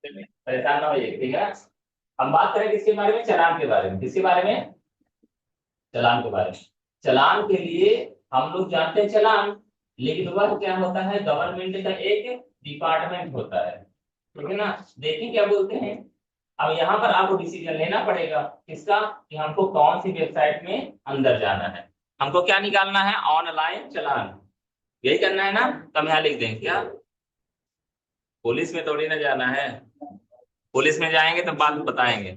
परेशान ना होइए, ठीक है। हम बात करें किसके बारे में, चालान के बारे में। किसके बारे में? चालान के बारे में। चालान के लिए हम लोग जानते हैं चालान, लेकिन वह क्या होता है, गवर्नमेंट का एक डिपार्टमेंट होता है, ठीक है ना। देखिए क्या बोलते हैं। अब यहाँ पर आपको डिसीजन लेना पड़ेगा किसका, कि हमको कौन सी वेबसाइट में अंदर जाना है। हमको क्या निकालना है, ऑनलाइन चालान, यही करना है ना। तो हम यहाँ लिख देंगे क्या, पुलिस में थोड़ी ना जाना है, पुलिस में जाएंगे तो बात बताएंगे।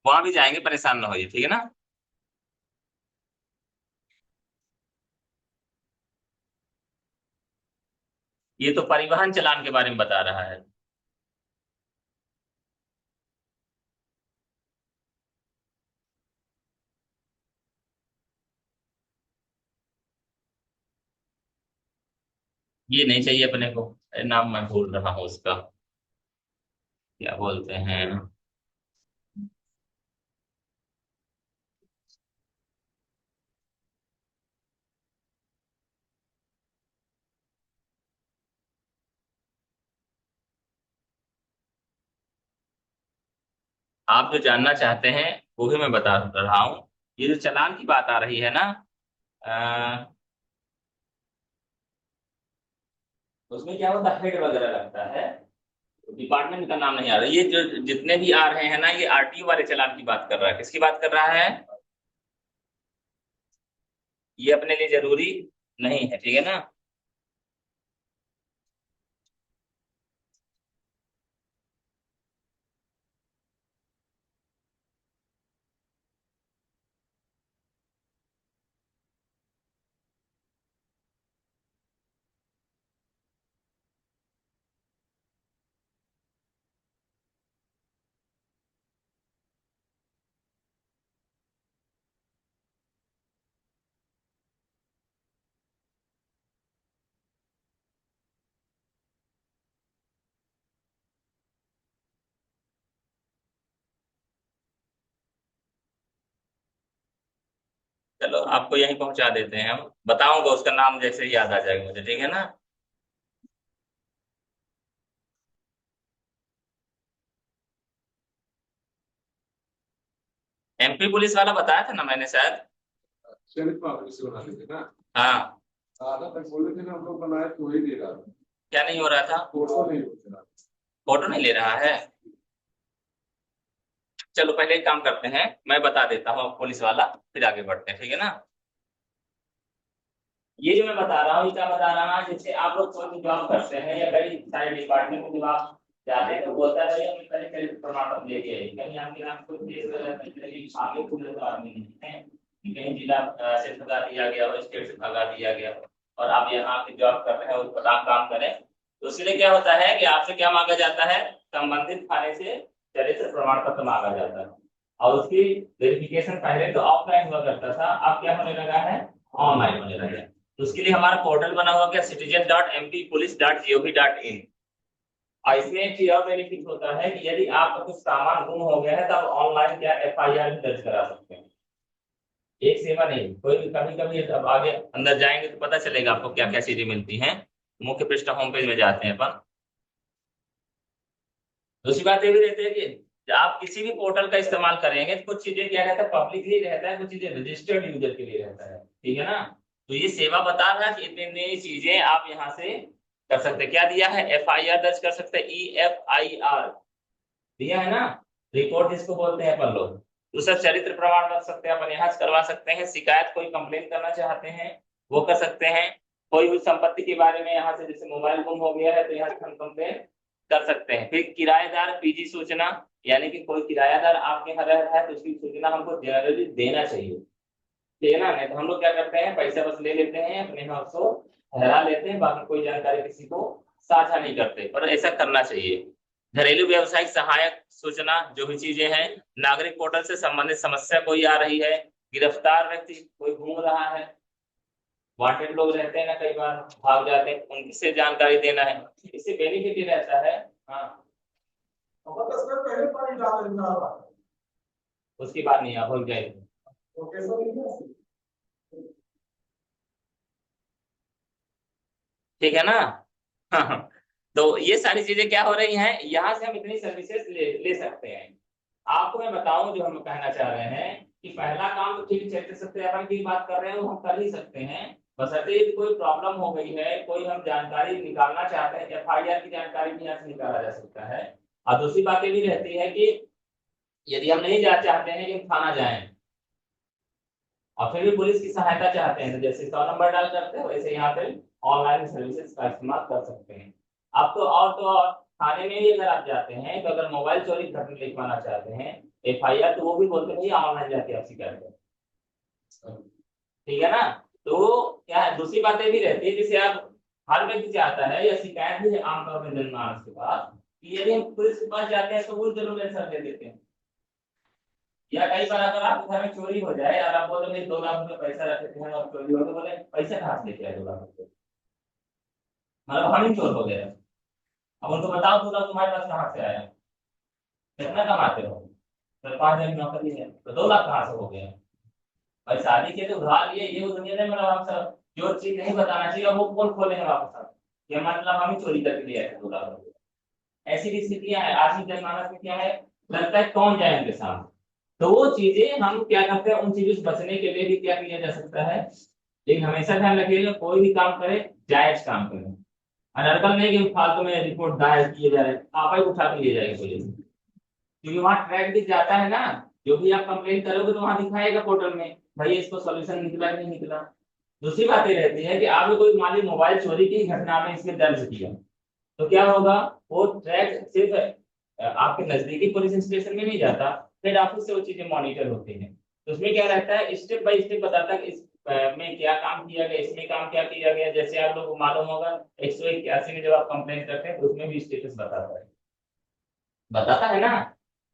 वहां भी जाएंगे, परेशान ना होइए, ठीक है ना। ये तो परिवहन चालान के बारे में बता रहा है। ये नहीं चाहिए अपने को। नाम मैं भूल रहा हूँ उसका, क्या बोलते हैं। आप जो जानना चाहते हैं वो भी मैं बता रहा हूँ। ये जो चालान की बात आ रही है ना, अ, उसमें क्या होता है, हेड वगैरह लगता है। डिपार्टमेंट का नाम नहीं आ रहा, ये जो जितने भी आ रहे हैं ना, ये आरटीओ वाले चालान की बात कर रहा है। किसकी बात कर रहा है? ये अपने लिए जरूरी नहीं है, ठीक है ना। चलो आपको यहीं पहुंचा देते हैं हम, बताऊंगा उसका नाम जैसे ही याद आ जाएगा मुझे, ठीक है ना। एमपी पुलिस वाला बताया था ना मैंने शायद। चलित पापड़ी से बना लेते ना। हाँ। आधा तक बोले थे ना हम लोग, बनाए तो वही दे रहा था। क्या नहीं हो रहा था? फोटो नहीं होता रहा। फोटो नहीं ले रहा है। चलो पहले एक काम करते हैं, मैं बता देता हूँ पुलिस वाला, फिर आगे बढ़ते हैं, ठीक है ना। ये जो मैं बता रहा हूँ, ये क्या बता रहा हूँ, जैसे आप लोग कोई भी जॉब करते हैं या कई सारे डिपार्टमेंट में जब आप जाते हैं तो बोलता है भैया, हमें पहले चरित्र प्रमाण पत्र लेके आइए। कहीं आपके नाम कोई केस आगे पुलिस आदमी नहीं है, कहीं जिला से भगा दिया गया हो, स्टेट से भगा दिया गया हो, और आप यहाँ पे जॉब कर रहे हैं, उस पर आप काम करें, तो उसके लिए क्या होता है कि आपसे क्या मांगा जाता है, संबंधित थाने से चरित्र प्रमाण पत्र मांगा जाता है। और उसकी वेरिफिकेशन पहले तो ऑफलाइन हुआ करता था, अब क्या होने लगा है, ऑनलाइन होने लगा है। तो उसके लिए हमारा पोर्टल बना हुआ क्या, citizen.mppolice.gov.in। और इसमें एक चीज और बेनिफिट होता है कि यदि आपका कुछ सामान गुम हो गया है तो आप ऑनलाइन क्या एफआईआर भी दर्ज करा सकते हैं। एक सेवा नहीं, कोई भी कभी कभी अब आगे अंदर जाएंगे तो पता चलेगा आपको क्या क्या चीजें मिलती हैं। मुख्य पृष्ठ होम पेज में जाते हैं अपन। दूसरी बात ये भी रहती है कि आप किसी भी पोर्टल का इस्तेमाल करेंगे तो कुछ चीजें क्या रहता है, पब्लिक ही रहता है, कुछ चीजें रजिस्टर्ड यूजर के लिए रहता है, ठीक है ना। तो ये सेवा बता रहा है कि इतनी इतनी चीजें आप यहाँ से कर सकते हैं। क्या दिया है, एफआईआर दर्ज कर सकते हैं, EFIR दिया है ना, रिपोर्ट जिसको बोलते हैं अपन लोग। दूसरा चरित्र प्रमाण बन सकते हैं अपन, यहाँ से करवा सकते हैं। शिकायत कोई कंप्लेन करना चाहते हैं वो कर सकते हैं। कोई भी संपत्ति के बारे में यहाँ से, जैसे मोबाइल गुम हो गया है तो यहाँ से हम कंप्लेन कर सकते हैं। फिर किराएदार पीजी सूचना, यानी कि कोई किराएदार आपके यहाँ रह रहा है तो उसकी सूचना हमको जनरली देना चाहिए, ठीक है ना। नहीं तो हम लोग क्या करते हैं, पैसा बस ले लेते हैं, अपने यहाँ उसको ठहरा लेते हैं, बाकी कोई जानकारी किसी को साझा नहीं करते, पर ऐसा करना चाहिए। घरेलू व्यवसायिक सहायक सूचना, जो भी चीजें हैं, नागरिक पोर्टल से संबंधित समस्या कोई आ रही है, गिरफ्तार व्यक्ति कोई घूम रहा है, वांटेड लोग रहते हैं ना, कई बार भाग जाते हैं, उनकी से जानकारी देना है। इससे बेनिफिट ही रहता है। हाँ, उसकी बात नहीं आप भूल गए। ठीक है ना। हाँ। तो ये सारी चीजें क्या हो रही हैं, यहाँ से हम इतनी सर्विसेज ले सकते हैं। आपको मैं बताऊं जो हम कहना चाह रहे हैं कि पहला काम तो ठीक चरित्र सत्यापन की बात कर रहे हैं वो हम कर ही सकते हैं, बशर्ते यदि कोई प्रॉब्लम हो गई है, कोई हम जानकारी निकालना चाहते हैं, एफआईआर की जानकारी भी यहाँ से निकाला जा सकता है। और दूसरी बातें भी रहती है कि यदि हम नहीं जा चाहते हैं कि हम थाना जाएं और फिर भी पुलिस की सहायता चाहते हैं, तो जैसे 100 नंबर डाल करते हैं वैसे यहाँ पे ऑनलाइन सर्विसेज का इस्तेमाल कर सकते हैं। अब तो और थाने में भी अगर आप जाते हैं तो अगर मोबाइल चोरी की घटना लिखवाना चाहते हैं एफआईआर, तो वो भी बोलते हैं भैया ऑनलाइन जाके आप शिकायत करें। ठीक है ना। तो क्या है, दूसरी बातें भी रहती है, जैसे आप हर व्यक्ति चाहता है या शिकायत भी है आमतौर में जनमानस के पास कि यदि हम पुलिस के पास जाते हैं तो वो जरूर आंसर दे देते हैं। या कई बार अगर आपके घर में चोरी हो जाए और आप बोले नहीं 2 लाख रुपए पैसा रखे थे और चोरी हो, तो बोले पैसे कहाँ से लेके आए 2 लाख रुपए, मतलब हम ही चोर हो गए। अब उनको बताओ 2 लाख तुम्हारे पास कहाँ से आया, कितना कमाते हो, तो 5 हजार की नौकरी है, तो 2 लाख कहाँ से हो गया। भाई शादी के तो उधार लिए ये वो दुनिया में, मतलब हम सब जो चीज नहीं बताना चाहिए वो पोल खोलेंगे वापस आप, ये मतलब हम ही चोरी करके ले आए 2 लाख रुपए। ऐसी भी स्थितियां है आज की जनमानस में, क्या है, लगता है कौन जाए उनके सामने। तो वो चीजें हम क्या करते हैं, उन चीजों से बचने के लिए भी क्या किया जा सकता है, लेकिन हमेशा ध्यान रखिएगा कोई भी काम करे जायज काम करें। अनर्गल नहीं कि फालतू में रिपोर्ट दायर किए जा रहे हैं, आप ही उठा के लिए जाएंगे पुलिस, क्योंकि वहां ट्रैक दिख जाता है ना। जो भी आप कंप्लेन करोगे तो वहां दिखाएगा पोर्टल में भाई इसको सोल्यूशन निकला कि नहीं निकला। दूसरी बात ये रहती है कि आपने कोई मान ली मोबाइल चोरी की घटना में इसमें दर्ज किया, तो क्या होगा, वो ट्रैक सिर्फ आपके नजदीकी पुलिस स्टेशन में नहीं जाता, हेड ऑफिस से वो चीजें मॉनिटर होती हैं। तो उसमें क्या रहता है, स्टेप बाय स्टेप बताता है कि इस में क्या काम किया गया, इसमें काम क्या किया गया। जैसे आप लोगों को मालूम होगा 181 में जब आप कंप्लेंट करते हैं तो उसमें भी स्टेटस बताता है ना।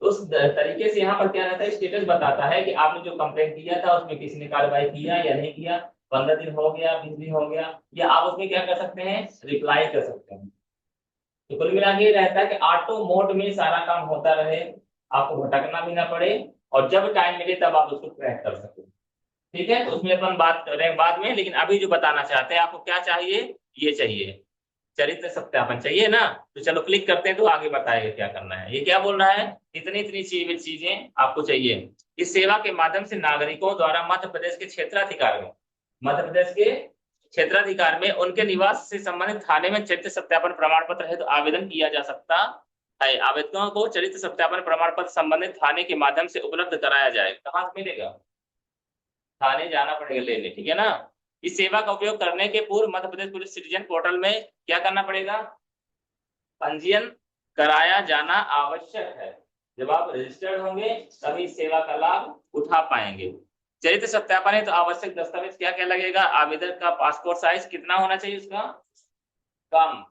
तो उस तरीके से यहाँ पर क्या रहता है, स्टेटस बताता है कि आपने जो कंप्लेंट किया था उसमें किसी ने कार्रवाई किया या नहीं किया, 15 दिन हो गया, 20 दिन हो गया, या आप उसमें क्या कर सकते हैं, रिप्लाई कर सकते हैं। तो कुल मिला के ये रहता है कि ऑटो मोड में सारा काम होता रहे, आपको भटकना भी ना पड़े, और जब टाइम मिले तब आप उसको ट्रैक कर सको। ठीक है, तो उसमें अपन बात करें बाद में, लेकिन अभी जो बताना चाहते हैं आपको क्या चाहिए, ये चाहिए चरित्र सत्यापन चाहिए ना। तो चलो क्लिक करते हैं तो आगे बताएगा क्या करना है। ये क्या बोल रहा है, इतनी इतनी चीजें आपको चाहिए। इस सेवा के माध्यम से नागरिकों द्वारा मध्य प्रदेश के क्षेत्राधिकार में, मध्य प्रदेश के क्षेत्राधिकार में उनके निवास से संबंधित थाने में चरित्र सत्यापन प्रमाण पत्र है तो आवेदन किया जा सकता है। आवेदकों को चरित्र सत्यापन प्रमाण पत्र संबंधित थाने के माध्यम से उपलब्ध कराया जाए। कहाँ से मिलेगा, थाने जाना पड़ेगा लेने, ठीक है ना। इस सेवा का उपयोग करने के पूर्व Madhya Pradesh police citizen portal में क्या करना पड़ेगा, पंजीयन कराया जाना आवश्यक है। जब आप रजिस्टर्ड होंगे तभी इस सेवा का लाभ उठा पाएंगे। चरित्र सत्यापन है तो आवश्यक दस्तावेज क्या क्या लगेगा, आवेदक का पासपोर्ट साइज कितना होना चाहिए उसका, कम,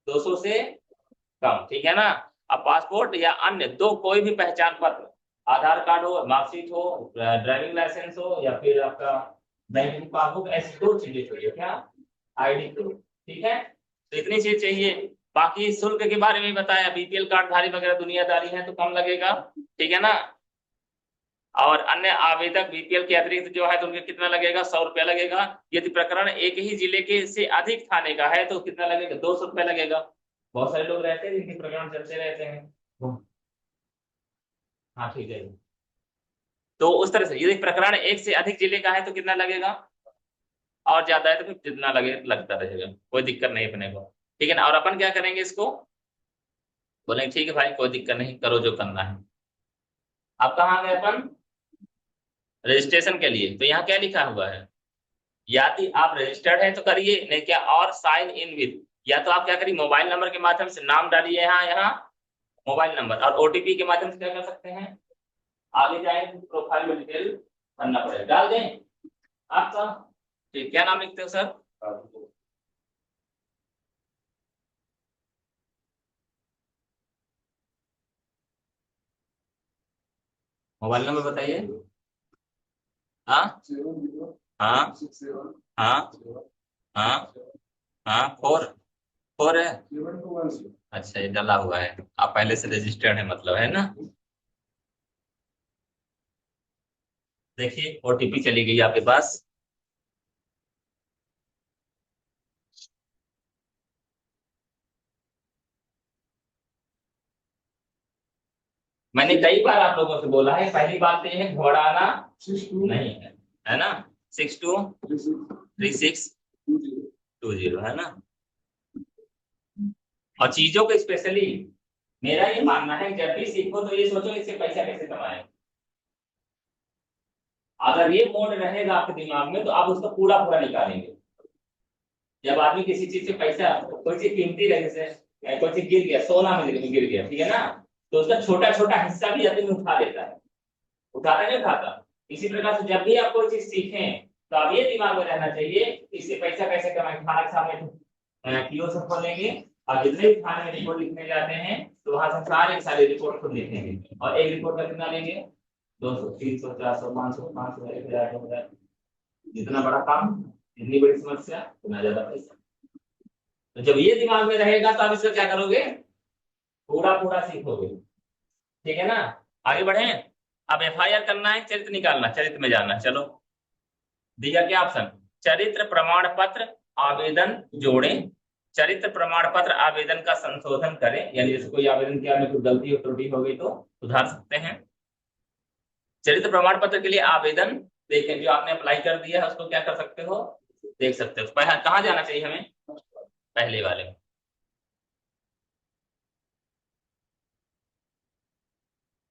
200 से कम, ठीक है ना। अब पासपोर्ट या अन्य दो कोई भी पहचान पत्र, आधार कार्ड हो, मार्कशीट हो, ड्राइविंग लाइसेंस हो, या फिर आपका बैंक की पासबुक, ऐसी दो चीजें चाहिए, क्या, आईडी प्रूफ, ठीक है। तो इतनी चीज चाहिए। बाकी शुल्क के बारे में बताया, बीपीएल कार्ड धारी वगैरह दुनियादारी है तो कम लगेगा, ठीक है ना। और अन्य आवेदक बीपीएल के अतिरिक्त जो है तो उनके कितना लगेगा, 100 रुपया लगेगा। यदि प्रकरण एक ही जिले के से अधिक थाने का है तो कितना लगेगा, 200 रुपया लगेगा। बहुत सारे लोग रहते हैं जिनके प्रकरण चलते रहते हैं। हाँ ठीक है। तो उस तरह से यदि प्रकरण एक से अधिक जिले का है तो कितना लगेगा, और ज्यादा है तो फिर जितना लगे लगता रहेगा, कोई दिक्कत नहीं अपने को। ठीक है ना। और अपन क्या करेंगे इसको, बोलेंगे ठीक है भाई कोई दिक्कत नहीं, करो जो करना है। अब कहाँ गए अपन, रजिस्ट्रेशन के लिए। तो यहाँ क्या लिखा हुआ है, या तो आप रजिस्टर्ड है तो करिए, नहीं क्या, और साइन इन विद, या तो आप क्या करिए मोबाइल नंबर के माध्यम से नाम डालिए यहाँ यहाँ मोबाइल नंबर, और ओटीपी के माध्यम से क्या कर सकते हैं, आगे जाए प्रोफाइल में डिटेल भरना पड़ेगा, डाल दें आपका। ठीक, क्या नाम लिखते हो सर, मोबाइल नंबर बताइए। हाँ 70 हाँ 67 हाँ हाँ हाँ, फोर फोर है। 7210। अच्छा ये डला हुआ है, आप पहले से रजिस्टर्ड है मतलब, है ना। देखिए ओटीपी चली गई आपके पास। मैंने कई बार आप लोगों से बोला है, पहली बात तो ये है घबराना 62 नहीं है, है ना। 623620 है ना। और चीजों को स्पेशली मेरा ये मानना है, जब भी सीखो तो ये सोचो इससे पैसा कैसे कमाए। अगर ये मोड रहेगा आपके दिमाग में तो आप उसको पूरा पूरा निकालेंगे। जब आदमी किसी चीज से पैसा, कोई चीज कीमती रहे, जैसे कोई चीज गिर गया, सोना में गिर गया, ठीक है ना, तो उसका छोटा छोटा हिस्सा भी आदमी उठा लेता है, उठाता नहीं उठाता। इसी प्रकार से जब भी आप कोई चीज सीखें तो आप ये दिमाग में रहना चाहिए इससे पैसा कैसे कमाए। खाना के सामने कियो से खोलेंगे और जितने भी खाने में रिपोर्ट लिखने जाते हैं तो वहां से सारे सारे रिपोर्ट खुद लिखेंगे, और एक रिपोर्ट का कितना लेंगे, 200 300 400 500 500 1000 2000। जितना बड़ा काम, जितनी बड़ी समस्या, उतना ज्यादा पैसा। तो जब ये दिमाग में रहेगा तो आप इसका क्या करोगे, पूरा पूरा सीखोगे। ठीक है ना। आगे बढ़े। अब एफआईआर करना है, चरित्र निकालना, चरित्र में जाना। चलो, दिया क्या ऑप्शन, चरित्र प्रमाण पत्र आवेदन जोड़ें, चरित्र प्रमाण पत्र आवेदन का संशोधन करें, यानी जैसे कोई आवेदन किया में कोई गलती और त्रुटि हो गई तो सुधार सकते हैं। चरित्र प्रमाण पत्र के लिए आवेदन देखें, जो आपने अप्लाई कर दिया है उसको क्या कर सकते हो, देख सकते हो। कहाँ जाना चाहिए हमें, पहले वाले में।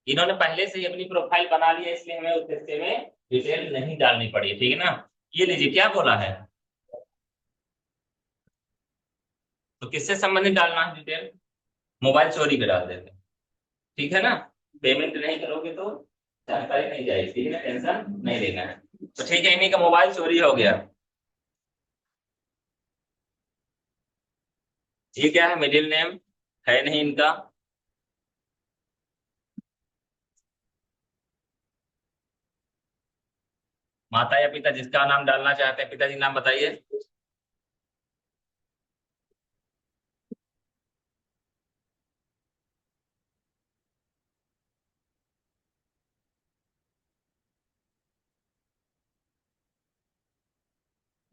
इन्होंने पहले से ही अपनी प्रोफाइल बना लिया, इसलिए हमें उस हिस्से में डिटेल नहीं डालनी पड़ी, ठीक है ना। ये लीजिए क्या बोला है, तो किससे संबंधित डालना है डिटेल, मोबाइल चोरी पे डाल देते हैं, ठीक है ना। पेमेंट नहीं करोगे तो जानकारी नहीं जाएगी, ठीक है ना, टेंशन नहीं लेना है। तो ठीक है, इन्हीं का मोबाइल चोरी हो गया। ये क्या है, मिडिल नेम है नहीं इनका, माता या पिता जिसका नाम डालना चाहते हैं, पिताजी नाम बताइए।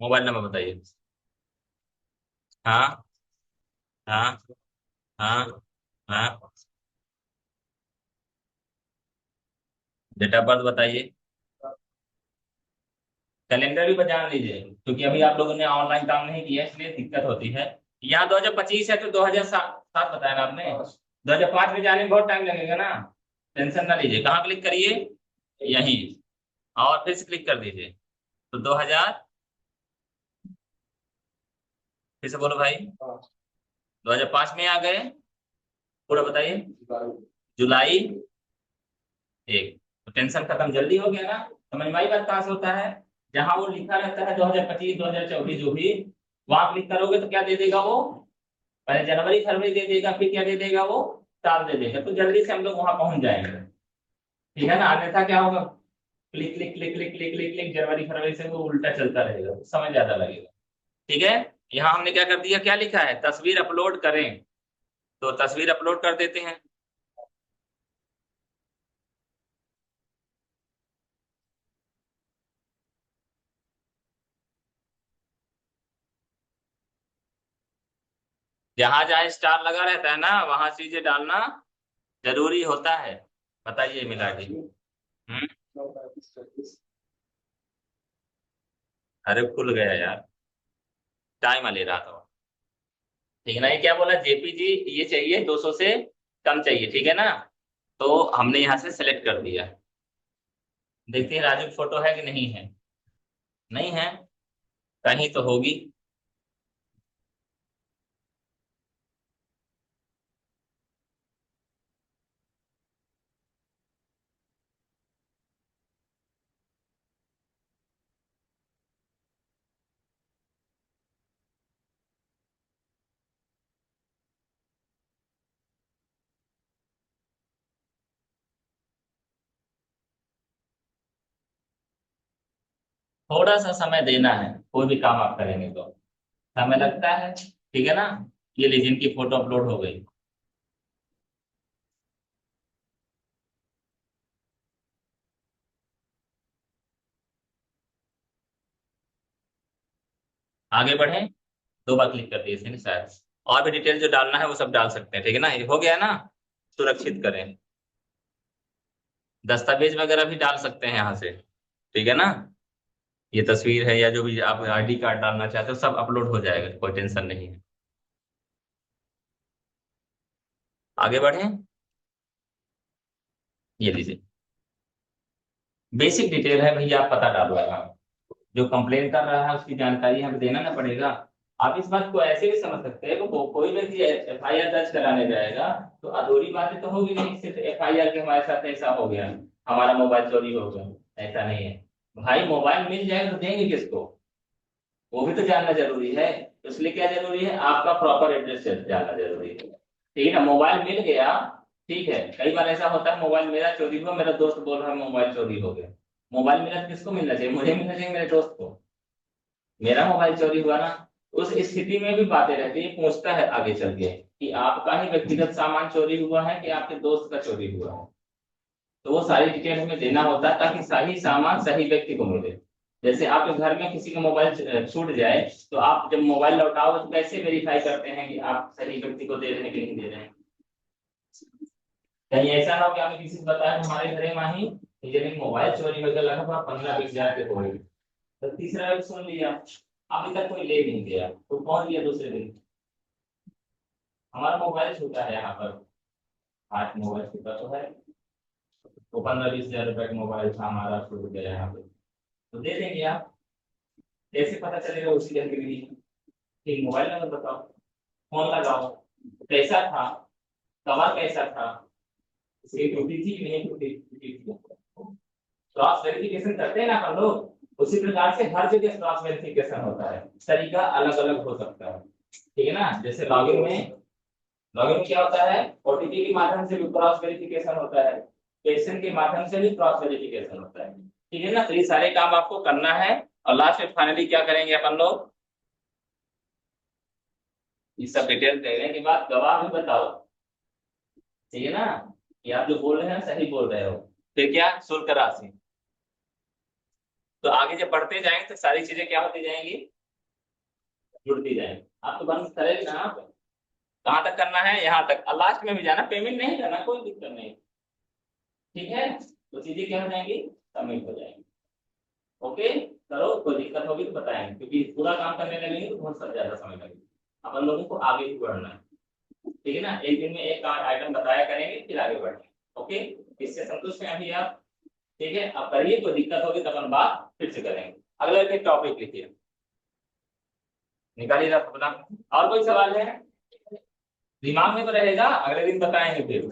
मोबाइल नंबर बताइए। हाँ हाँ हाँ हाँ। डेट ऑफ बर्थ बताइए। कैलेंडर भी जान लीजिए, क्योंकि अभी आप लोगों ने ऑनलाइन काम नहीं किया इसलिए दिक्कत होती है। यहाँ 2025 है तो 2007 बताया ना आपने, 2005 में जाने में बहुत टाइम लगेगा ना। टेंशन ना लीजिए, कहाँ क्लिक करिए, यहीं, और फिर से क्लिक कर दीजिए। तो 2000, फिर से बोलो भाई, 2005 में आ गए, पूरा बताइए। जुलाई 1, तो टेंशन खत्म, जल्दी हो गया ना। समझ में आई बात कहाँ से होता है, जहां वो लिखा रहता है 2025 2024 जो भी, वहां क्लिक करोगे तो क्या दे देगा वो, पहले जनवरी फरवरी दे देगा, फिर क्या दे देगा वो, साल दे देगा, तो जल्दी से हम लोग वहां पहुंच जाएंगे। ठीक है ना, अन्यथा क्या होगा, click click click click click click click, जनवरी फरवरी से वो उल्टा चलता रहेगा, समय ज्यादा लगेगा। ठीक है। यहाँ हमने क्या कर दिया, क्या लिखा है, तस्वीर अपलोड करें, तो तस्वीर अपलोड कर देते हैं। जहां जहां स्टार लगा रहता है ना वहां चीजें डालना जरूरी होता है। बताइए मिला के। हम्म। अरे खुल गया यार, टाइम ले रहा था। ठीक है ना, ये क्या बोला, जेपीजी ये चाहिए 200 से कम चाहिए, ठीक है ना। तो हमने यहाँ से सेलेक्ट कर दिया। देखते हैं राजू की फोटो है कि नहीं है, नहीं है, कहीं तो होगी। थोड़ा सा समय देना है, कोई भी काम आप करेंगे तो समय लगता है, ठीक है ना। ये लीजिए इनकी फोटो अपलोड हो गई। आगे बढ़े, 2 बार क्लिक कर दिए इसने शायद। और भी डिटेल जो डालना है वो सब डाल सकते हैं, ठीक है ना, ये हो गया ना, सुरक्षित करें। दस्तावेज वगैरह भी डाल सकते हैं यहाँ से, ठीक है ना। ये तस्वीर है या जो भी आप आईडी कार्ड डालना चाहते हो सब अपलोड हो जाएगा, कोई टेंशन नहीं है। आगे बढ़े। ये लीजिए, बेसिक डिटेल है भैया, आप पता डालो आप। जो कंप्लेन कर रहा है उसकी जानकारी यहाँ पे देना ना पड़ेगा। आप इस बात को ऐसे भी समझ सकते हैं कि कोई व्यक्ति एफआईआर दर्ज कराने जाएगा तो अधूरी बातें तो होगी नहीं, सिर्फ एफआईआर के हमारे साथ ऐसा हो गया, हमारा मोबाइल चोरी हो गया, ऐसा नहीं है। भाई मोबाइल मिल जाएगा तो देंगे किसको, वो भी तो जानना जरूरी है। तो इसलिए क्या जरूरी है, आपका प्रॉपर एड्रेस जानना जरूरी है, ठीक है ना। मोबाइल मिल गया, ठीक है। कई बार ऐसा होता है मोबाइल मेरा चोरी हुआ, मेरा दोस्त बोल रहा है मोबाइल चोरी हो गया। मोबाइल मिला तो किसको मिलना चाहिए, मुझे मिलना चाहिए, मेरे दोस्त को। मेरा मोबाइल चोरी हुआ ना। उस स्थिति में भी बातें रहती है, पूछता है आगे चल के कि आपका ही व्यक्तिगत सामान चोरी हुआ है कि आपके दोस्त का चोरी हुआ है। तो वो सारी डिटेल हमें देना होता है ताकि सही सामान सही व्यक्ति को मिले। जैसे आपके घर में किसी का मोबाइल छूट जाए, तो आप जब मोबाइल लौटाओ तो कैसे वेरीफाई करते हैं कि आप सही व्यक्ति को दे रहे हैं कि नहीं दे रहे हैं। कहीं ऐसा ना हो कि आपने किसी से बताया हमारे घर में ही ये जब मोबाइल चोरी हो गया लगभग 15-20 हजार के हो गए, तो तीसरा व्यक्ति सुन लिया, अभी तक कोई ले नहीं गया, तो कौन लिया दूसरे दिन। हमारा मोबाइल छूटा है यहाँ पर, आज मोबाइल छूटा तो है, वो 15-20 हजार रुपए का मोबाइल था हमारा, छूट गया यहाँ पे, तो दे देंगे आप। कैसे पता चलेगा उसी गतिविधि, ठीक मोबाइल नंबर बताओ, फोन लगाओ, कैसा था, कवर कैसा था, इसकी टूटी थी कि नहीं टूटी टूटी थी। क्रॉस वेरिफिकेशन करते हैं ना अपन लोग, उसी प्रकार से हर जगह क्रॉस वेरिफिकेशन होता है, तरीका अलग अलग हो सकता है, ठीक है ना। जैसे लॉगिन में क्या होता है, ओटीपी के माध्यम से भी क्रॉस वेरिफिकेशन होता है, पेशन के माध्यम से भी क्रॉस वेरिफिकेशन होता है, ठीक है ना। तो ये सारे काम आपको करना है। और लास्ट में फाइनली क्या करेंगे अपन लोग, ये सब डिटेल देने के बाद गवाह भी बताओ, ठीक है ना, कि आप जो बोल रहे हैं सही बोल रहे हो। फिर क्या, शुल्क राशि। तो आगे जब बढ़ते जाएंगे तो सारी चीजें क्या होती जाएंगी, जुड़ती जाएंगी। आप तो बंद करेंगे ना आप, कहाँ तक करना है, यहाँ तक, और लास्ट में भी जाना, पेमेंट नहीं करना, कोई दिक्कत नहीं, ठीक है। तो चीजें क्या हो जाएंगी, सबमिट हो जाएंगी। ओके, करो, कोई दिक्कत होगी तो बताएंगे, क्योंकि पूरा काम करने लगेंगे तो बहुत ज्यादा समय लगेगा, अपन लोगों को आगे भी बढ़ना है, ठीक है ना। एक दिन में एक आइटम बताया करेंगे फिर आगे बढ़ेंगे। ओके, इससे संतुष्ट हैं अभी आप, ठीक है। अब करिए, कोई दिक्कत होगी तो अपन बात फिर से करेंगे। अगला एक टॉपिक लिखिए, निकालिए अपना। और कोई सवाल है, दिमाग में तो रहेगा, अगले दिन बताएंगे फिर।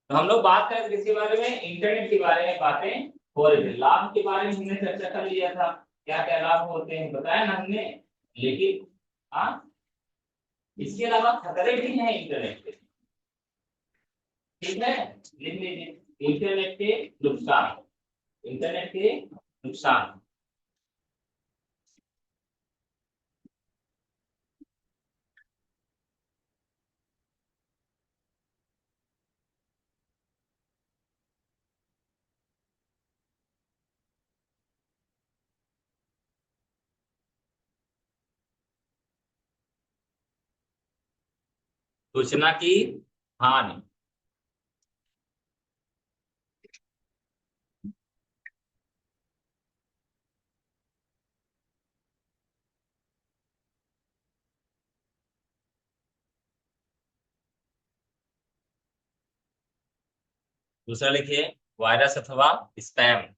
तो हम लोग बात करें किसके बारे में, इंटरनेट के बारे में बातें हो रही थी। लाभ के बारे में हमने चर्चा कर लिया था, क्या क्या लाभ होते हैं बताया ना हमने। लेकिन हाँ, इसके अलावा खतरे भी हैं इंटरनेट के, ठीक है। लिख लीजिए, इंटरनेट के नुकसान, इंटरनेट के नुकसान। सूचना की हानि। दूसरा लिखिए, वायरस अथवा स्पैम।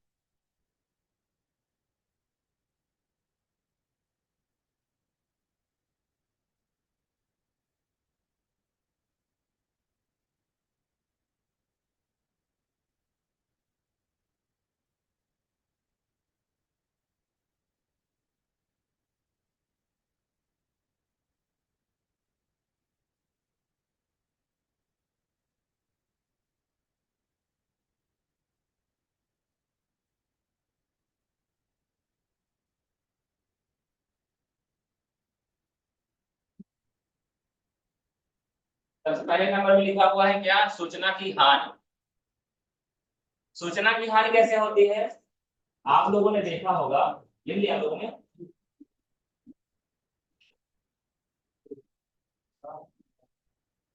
सबसे पहले नंबर में लिखा हुआ है क्या, सूचना की हानि। सूचना की हानि कैसे होती है, आप लोगों ने देखा होगा, लिख लिया आप लोगों ने,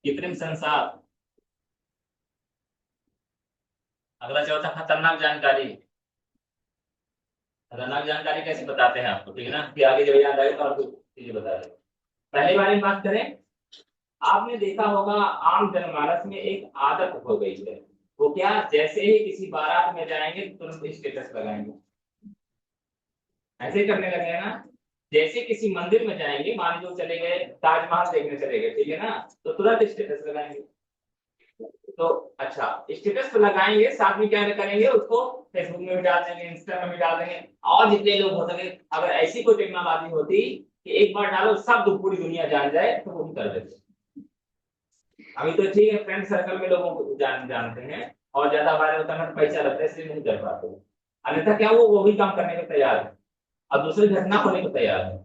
कृत्रिम संसार। अगला चौथा खतरनाक जानकारी। खतरनाक जानकारी कैसे बताते हैं आपको, ठीक है ना, कि आगे जब याद आए तो आपको चीजें बता दें। पहले बारे में बात करें, आपने देखा होगा आम जनमानस में एक आदत हो गई है, वो क्या, जैसे ही किसी बारात में जाएंगे तुरंत स्टेटस लगाएंगे, ऐसे ही करने लगे हैं ना। जैसे किसी मंदिर में जाएंगे, मान लो चले गए ताजमहल देखने चले गए, ठीक है ना, तो तुरंत स्टेटस लगाएंगे। तो अच्छा, स्टेटस तो लगाएंगे, साथ में क्या करेंगे, उसको फेसबुक में भी डाल देंगे, इंस्टा में भी डाल देंगे, और जितने लोग हो सके, अगर ऐसी कोई टेक्नोलॉजी होती कि एक बार डालो सब पूरी दुनिया जान जाए तो वो भी कर देते। अभी तो ठीक है, फ्रेंड सर्कल में लोगों को जानते हैं, और ज्यादा वायरल करना तो पैसा लगता है, इसलिए नहीं कर पाते। अन्यथा क्या, वो भी काम करने को तैयार है, अब दूसरी घटना होने को तैयार है।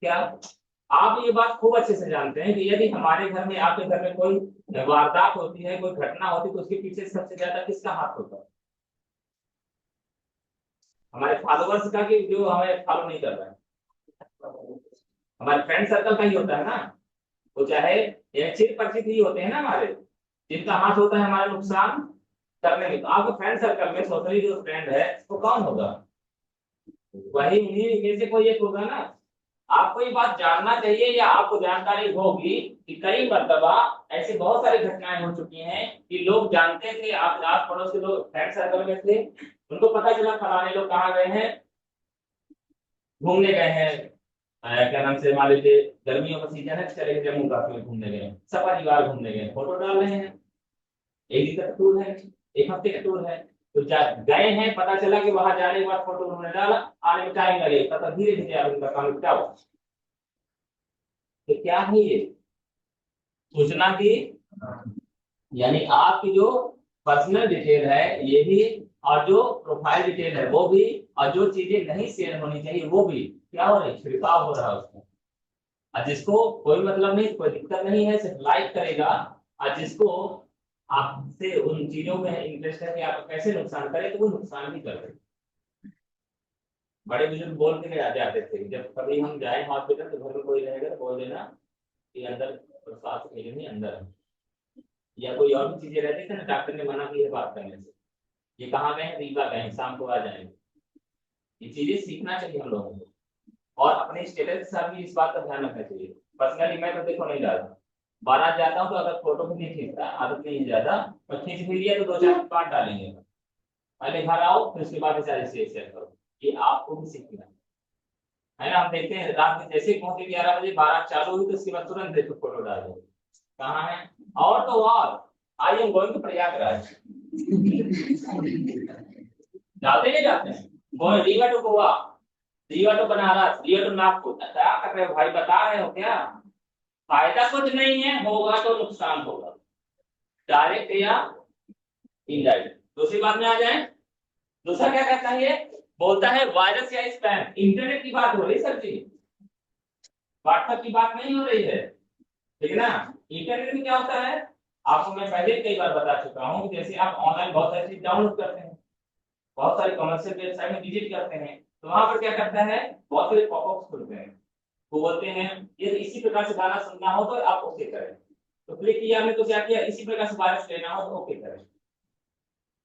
क्या आप ये बात खूब अच्छे से जानते हैं कि यदि हमारे घर में, आपके घर में कोई वारदात होती है, कोई घटना होती है, तो उसके पीछे सबसे ज्यादा किसका हाथ होता है, हमारे फॉलोअर्स का, कि जो हमें फॉलो नहीं कर रहा है, हमारे फ्रेंड सर्कल का ही होता है ना। वो चाहे ये चिर परिचित ही होते हैं ना हमारे, जिनका हाथ होता है हमारा नुकसान करने में। तो आपके फ्रेंड सर्कल में सोशली जो फ्रेंड है वो कौन होगा, वही उन्हीं में से कोई एक होगा ना। आपको ये बात जानना चाहिए, या आपको जानकारी होगी कि कई मरतबा ऐसी बहुत सारी घटनाएं हो चुकी हैं कि लोग जानते थे, आप आस पड़ोस के लोग फ्रेंड सर्कल में थे, उनको पता चला फलाने लोग कहाँ गए हैं, घूमने गए हैं, क्या नाम से, मान लीजिए गर्मियों का सीजन है, चले गए जम्मू कश्मीर घूमने गए, सब परिवार घूमने गए, फोटो डाल रहे हैं, एक दिन का टूर है, एक हफ्ते का टूर है, तो गए हैं, पता चला कि वहां जाने के बाद फोटो उन्होंने डाला, आने में टाइम लगेगा, तब धीरे धीरे आप उनका काम क्या हुआ। तो क्या है ये, सूचना की, यानी आपकी जो पर्सनल डिटेल है ये भी, और जो प्रोफाइल डिटेल है वो भी, और जो चीजें नहीं शेयर होनी चाहिए वो भी, क्या हो रही है, छिड़काव हो रहा है उसमें। और जिसको कोई मतलब नहीं, कोई दिक्कत नहीं है, सिर्फ लाइक करेगा, और जिसको आपसे उन चीजों में इंटरेस्ट है कि आप कैसे नुकसान करें, तो वो नुकसान भी कर रहे हैं। बड़े बुजुर्ग बोल के आ जाते थे, जब कभी हम जाए हॉस्पिटल तो घर में कोई रहेगा तो बोल देना कि अंदर प्रसाद नहीं, अंदर है। या कोई और भी चीजें रहती थी ना, डॉक्टर ने मना की है बात करने से, ये कहाँ गए, रीवा गए, शाम को आ जाएंगे। ये चीजें सीखना चाहिए हम लोगों को, और अपने स्टेटस के साथ भी इस बात का ध्यान रखना चाहिए। पर्सनली मैं तो देखो नहीं डालता, बारात जाता हूँ तो अगर फोटो भी नहीं खींचता, आदत नहीं है ज्यादा, और खींच भी लिया तो दो चार पार्ट डालेंगे, पहले घर आओ फिर उसके बाद सारे शेयर करो। ये आपको भी सीखना है ना। हम देखते हैं रात में जैसे पहुंचे 11 बजे, बारात चालू हुई तो उसके बाद तुरंत देखो फोटो डाल दो, कहाँ है, और तो और I am going to Prayagraj, जाते नहीं जाते हैं, going Rewa to Goa, Rewa to Banaras, Rewa to Nagpur, क्या कर रहे हो भाई, बता रहे हो क्या, फायदा कुछ नहीं है, होगा तो नुकसान होगा, डायरेक्ट या इनडायरेक्ट। दूसरी बात में आ जाए, दूसरा क्या कहता है, ये बोलता है वायरस या स्पैम। इंटरनेट की बात हो रही है सर जी, व्हाट्सएप की बात नहीं हो रही है, ठीक है ना। इंटरनेट में क्या होता है, आपको मैं पहले कई बार बता चुका हूँ कि जैसे आप ऑनलाइन बहुत सारी चीज डाउनलोड करते हैं, बहुत सारी कमर्शियल वेबसाइट में विजिट करते हैं, तो वहां पर क्या करता है, बहुत सारे पॉपअप्स खुलते हैं, वो बोलते हैं ये इसी प्रकार से गाना सुनना हो तो आप ओके करें, तो क्लिक किया हमने तो क्या किया, इसी प्रकार से वायरस लेना हो तो ओके करें।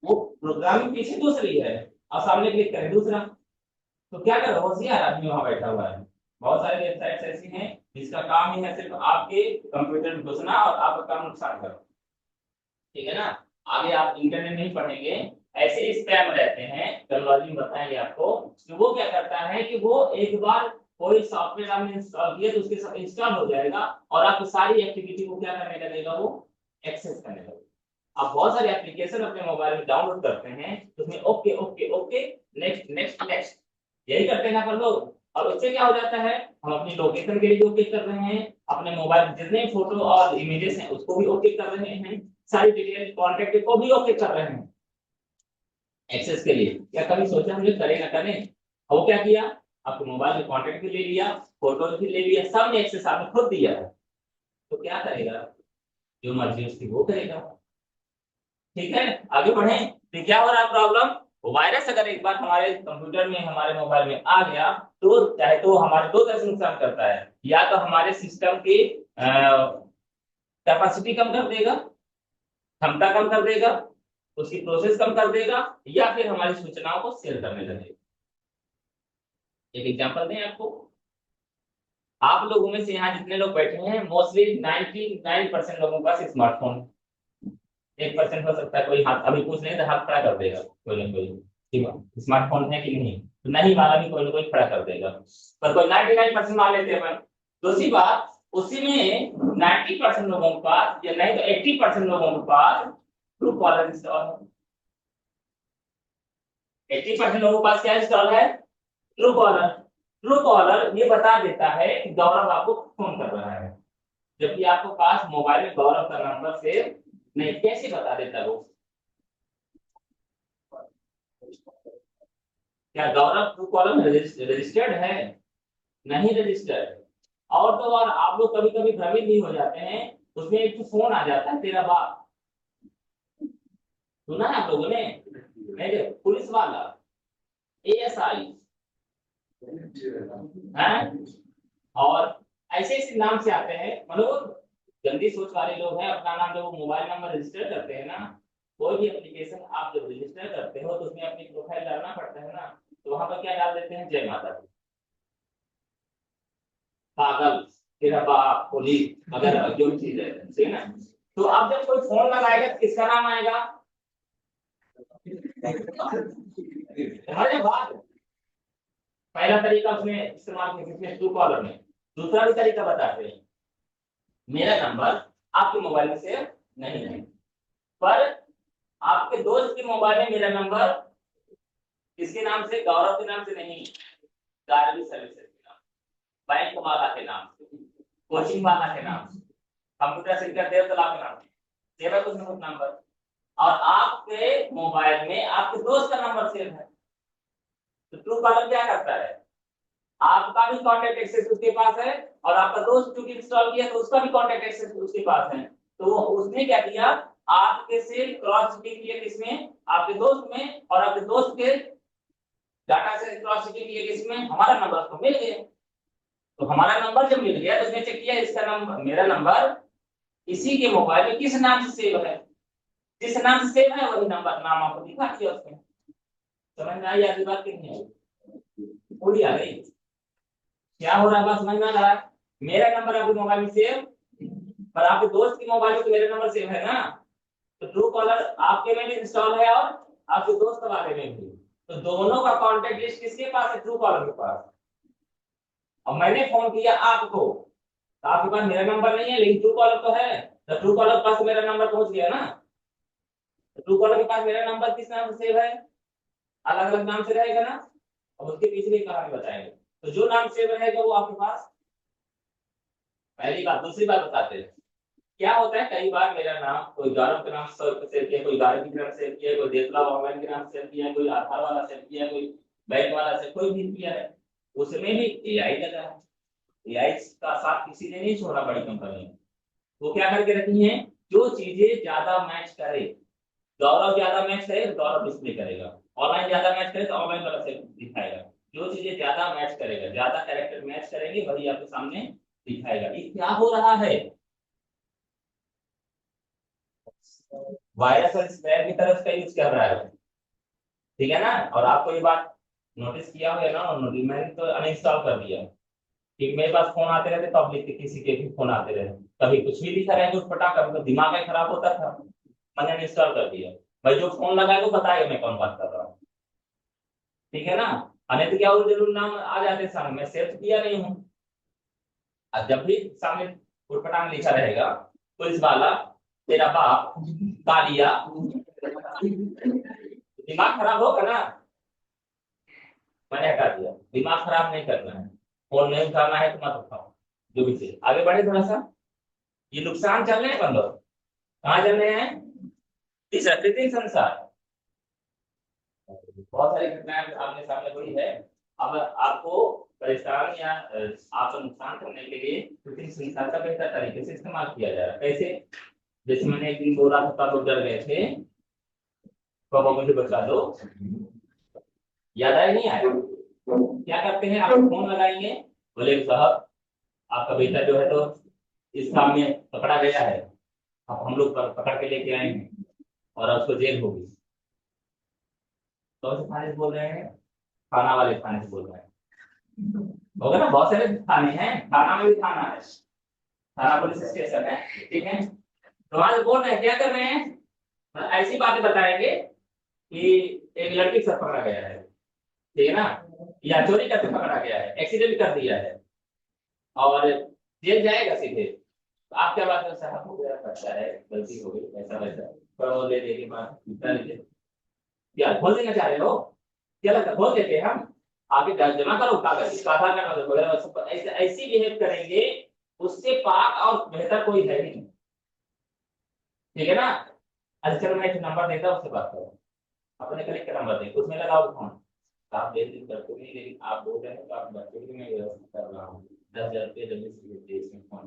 वो प्रोग्रामिंग पीछे दूसरी है, और सामने क्लिक करें दूसरा। तो क्या करो, होशियार आदमी वहां बैठा हुआ है, बहुत सारी वेबसाइट्स ऐसी हैं जिसका काम ही है सिर्फ आपके कंप्यूटर में घुसना और आपका काम नुकसान करो, ठीक है ना। आगे आप इंटरनेट नहीं पढ़ेंगे, ऐसे स्पैम रहते हैं, टेक्नोलॉजी में बताएंगे आपको कि वो क्या करता है कि वो एक बार कोई सॉफ्टवेयर आपने इंस्टॉल किया तो उसके साथ इंस्टॉल हो जाएगा, और आपकी सारी एक्टिविटी को क्या करने लगेगा, वो एक्सेस करने लगेगा। आप बहुत सारे एप्लीकेशन अपने मोबाइल में डाउनलोड करते हैं, तो उसमें okay okay okay, next next next, यही करते हैं अपन लोग। और उससे क्या हो जाता है, हम अपनी लोकेशन के लिए ओके कर रहे हैं, अपने मोबाइल में जितने फोटो और इमेजेस हैं उसको भी ओके कर रहे हैं, सारी डिटेल कॉन्टेक्ट को भी ओके कर रहे हैं एक्सेस के लिए। क्या कभी सोचा मुझे करें ना करें, वो क्या किया, आपके मोबाइल में कॉन्टेक्ट भी ले लिया, फोटो भी ले लिया, सब ने एक्सेस आपने खुद दिया है, तो क्या करेगा, जो मर्जी उसकी वो करेगा। ठीक है, आगे बढ़े। तो क्या हो रहा है प्रॉब्लम, वायरस अगर एक बार हमारे कंप्यूटर में हमारे मोबाइल में आ गया तो चाहे तो हमारे दो तरह से नुकसान करता है, या तो हमारे सिस्टम की कैपेसिटी कम कर देगा, क्षमता कम कर देगा, उसकी प्रोसेस कम कर देगा, या फिर हमारी सूचनाओं को शेयर करने लगेगा। एक एग्जांपल दें आपको, आप लोगों में से यहाँ जितने लोग बैठे हैं मोस्टली 99% लोगों के पास स्मार्टफोन, 1% हो सकता है कोई हाथ अभी पूछ नहीं तो हाथ खड़ा कर देगा कोई ना कोई, ठीक है स्मार्टफोन है कि नहीं, तो नहीं वाला भी कोई ना कोई खड़ा कर देगा, पर कोई 99% मान लेते हैं। दूसरी बात, उसी में 90% लोगों के पास या नहीं तो 80% लोगों के पास ट्रू कॉलर इंस्टॉल है। 80% लोगों के पास क्या इंस्टॉल है, ट्रू कॉलर। ट्रू कॉलर ये बता देता है कि गौरव आपको फोन कर रहा है, जबकि आपके पास मोबाइल में गौरव का नंबर सेव नहीं, कैसे बता देता है वो, क्या गौरव ट्रू कॉलर में रजिस्टर्ड है, नहीं रजिस्टर्ड। और तो और आप लोग कभी कभी भ्रमित भी हो जाते हैं, उसमें एक तो फोन आ जाता है तेरा बाप, सुना है आप लोगों ने, नहीं पुलिस वाला, एएसआई है, और ऐसे ऐसे नाम से आते हैं, मतलब गंदी सोच वाले लोग हैं, अपना नाम जब मोबाइल नंबर रजिस्टर करते हैं ना, कोई भी एप्लीकेशन आप जब रजिस्टर करते हो तो उसमें अपनी प्रोफाइल डालना पड़ता है ना, तो वहां पर क्या डाल देते हैं, जय माता दी, पागल, तेरा बाप, पुलिस वगैरह जो भी चीज है, ठीक है ना। तो अब जब कोई फोन लगाएगा तो किसका नाम आएगा, अरे बात, पहला तरीका उसने इस्तेमाल किया किसने, ट्रू कॉलर में। दूसरा भी तरीका बताते हैं, मेरा नंबर आपके मोबाइल में सेव नहीं है, पर आपके दोस्त के मोबाइल में मेरा नंबर किसके नाम से, गौरव के नाम से नहीं, गारवी सर्विसेज के नाम, बैंक वाला के नाम से, कोचिंग वाला के नाम से, कंप्यूटर सेंटर देवतला के नाम से सेव है कुछ नंबर, और आपके मोबाइल में आपके दोस्त का नंबर सेव है। तो ट्रू कॉलर क्या करता है, आपका भी कॉन्टेक्ट एक्सेस उसके पास है, और आपका दोस्त चूंकि इंस्टॉल किया तो उसका भी कॉन्टेक्ट एक्सेस उसके पास है, तो उसने क्या किया, आपके से क्रॉस चेकिंग किया किसमें, आपके दोस्त में, और आपके दोस्त के डाटा से क्रॉस चेकिंग किया किसमें, हमारा नंबर तो मिल गया। तो हमारा नंबर जब मिल गया तो उसने चेक किया इसका नंबर, मेरा नंबर इसी के मोबाइल में किस नाम से सेव है, जिस नाम से सेव है वही नंबर नाम आपको दिखा दिया उसने। समझ में आई आपकी बात, कितनी आई, पूरी आ गई। क्या हो रहा है बात समझ में आ रहा है, मेरा नंबर आपके मोबाइल में सेव, पर आपके दोस्त के मोबाइल में तो मेरा नंबर सेव है ना, तो ट्रू कॉलर आपके में भी इंस्टॉल है और आपके दोस्त वाले में भी, तो दोनों का कॉन्टेक्ट लिस्ट किसके पास है, ट्रू कॉलर के पास। अब मैंने फोन किया आपको, तो आपके पास मेरा नंबर नहीं है लेकिन ट्रू कॉलर तो है, तो ट्रू कॉलर के पास मेरा नंबर पहुंच गया ना, तो ट्रू कॉलर के पास मेरा नंबर किस नाम से सेव है, अलग अलग नाम से रहेगा ना, अब उसके पीछे की कहानी बताएंगे। तो जो नाम सेव रहेगा वो आपके पास, पहली बात। दूसरी बात बताते हैं, क्या होता है कई बार मेरा नाम कोई गौरव के नाम से सेव किया, कोई गार्गी के नाम से सेव किया, कोई देवला ऑनलाइन के नाम से सेव किया, कोई आधार वाला सेव किया, कोई बैंक वाला से कोई भी किया है, उसमें भी एआई लगा है। एआई का साथ किसी ने नहीं छोड़ा, बड़ी कंपनी ने वो क्या करके रखी है, जो चीजें ज्यादा मैच करे, गौरव ज्यादा मैच करे तो गौरव डिस्प्ले करेगा, ऑनलाइन ज्यादा मैच करे तो ऑनलाइन वाला से दिखाएगा, जो चीजें ज्यादा मैच करेगा, ज्यादा कैरेक्टर मैच करेंगे वही आपके सामने दिखाएगा। ये क्या हो रहा है, वायरस और स्पैम की तरफ का यूज कर रहा है, ठीक है ना। और आपको ये बात नोटिस किया होगा ना, मैंने तो अनइंस्टॉल कर दिया कि मेरे पास फोन आते रहते पब्लिक के, किसी के भी फोन आते रहे, कभी कुछ भी दिखा रहे कुछ पटा, कभी तो दिमाग ही खराब होता था, मैंने अनइंस्टॉल कर दिया। भाई जो फोन लगाए वो बताएगा मैं कौन बात कर रहा हूँ, ठीक है ना। नहीं तो क्या वो जरूर नाम आ जाते सामने, मैं सेव किया नहीं हूँ। अब जब भी सामने उठपटांग लिखा रहेगा, पुलिस वाला, तेरा बाप, कालिया, दिमाग खराब होगा ना, मैंने हटा दिया, दिमाग खराब नहीं करना है, फोन नहीं उठाना है तो मत उठाओ, जो भी चीज आगे बढ़े थोड़ा सा। ये नुकसान चल रहे हैं बंदो, कहाँ चल रहे हैं, इस कृत्रिम संसार, बहुत सारी घटनाएं आमने सामने हुई है। अब आपको परेशान या आपको नुकसान करने के लिए कृत्रिम संसार का बेहतर तरीके से इस्तेमाल किया जा रहा है, कैसे, जैसे मैंने एक दिन बोला था तब लोग डर गए थे, पापा मुझे बचा दो, याद आया नहीं आया? क्या करते हैं, आप फोन लगाएंगे, बोले साहब आपका बेटा जो है तो इस काम में पकड़ा गया है, अब हम लोग पकड़ के लेके आएंगे और अब उसको जेल होगी। कौन से थाने से बोल रहे हैं? थाना वाले थाने से बोल रहे हैं। होगा ना, बहुत सारे थाने हैं, थाना में भी थाना है, थाना पुलिस स्टेशन है, ठीक है। तो वहां से बोल रहे हैं, क्या कर रहे हैं, मतलब ऐसी बातें बताएंगे कि एक लड़की से पकड़ा गया है, ठीक है ना, या चोरी करके पकड़ा गया है, एक्सीडेंट कर दिया है और जेल जाएगा सीधे। तो आप क्या बात कर, साहब हो गया, करता है, गलती हो गई, ऐसा वैसा, पर वो ले लेके बात क्या खोल देना चाह रहे हो, क्या लगता है खोल देते हैं हम, आगे जमा करो कागज, इसका आधार कार्ड वगैरह, ऐसे ऐसी बिहेव करेंगे, उससे पाक और बेहतर कोई है ही नहीं, ठीक है ना। अच्छा चलो मैं एक नंबर देता हूँ, उससे बात करो, अपने कलीग का नंबर दे, उसमें लगाओ फोन। आप देर दिन करते नहीं, लेकिन आप बोल रहे हैं तो आप बच्चे के लिए मैं व्यवस्था कर रहा हूँ, 10,000 रुपये जल्दी से भेज इसमें फोन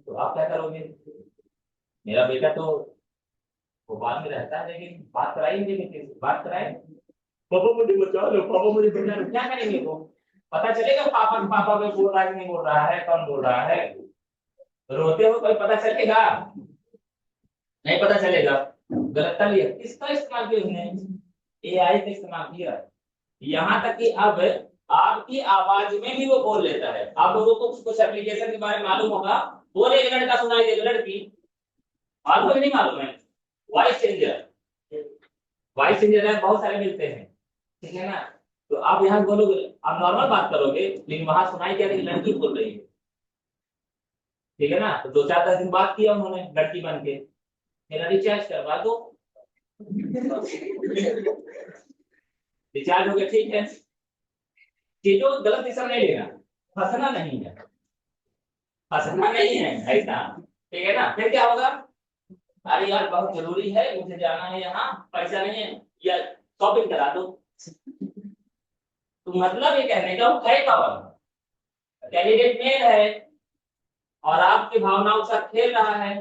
तो आप क्या करोगे? मेरा बेटा तो भोपाल में रहता है, लेकिन बात कराई नहीं, लेकिन बात कराए, पापा मुझे बचा लो, पापा मुझे बचा लो, क्या करेंगे वो? पता चलेगा पापा पापा में बोल रहा है कि नहीं बोल रहा है, कौन बोल रहा है? रोते हो कोई पता चलेगा? नहीं पता चलेगा। गलत लिया, किसका इस्तेमाल किया उसने? एआई का इस्तेमाल किया। यहाँ तक कि अब आपकी आवाज में भी वो बोल लेता है। आप लोगों को कुछ एप्लीकेशन के बारे में मालूम होगा, बोले एक लड़का सुनाई देगा, लड़की मालूम है नहीं मालूम है? वॉइस चेंजर, वॉइस चेंजर है, बहुत सारे मिलते हैं, ठीक है ना। तो आप यहाँ बोलोगे, आप नॉर्मल बात करोगे, लेकिन वहां सुनाई क्या रही, लड़की बोल रही है, ठीक है ना। तो 2-4-10 दिन बात किया उन्होंने लड़की बन के, मेरा रिचार्ज करवा दो, रिचार्ज हो गया, ठीक है। चीजों को गलत दिशा में नहीं लेना, फंसना नहीं है, फंसना नहीं है ऐसा, ठीक है ना। फिर क्या होगा, अरे यार बहुत जरूरी है, मुझे जाना है, यहाँ पैसा नहीं है, या शॉपिंग करा दो। तो मतलब ये कहने का वो है कौन, कैंडिडेट मेल है और आपकी भावनाओं के साथ खेल रहा है,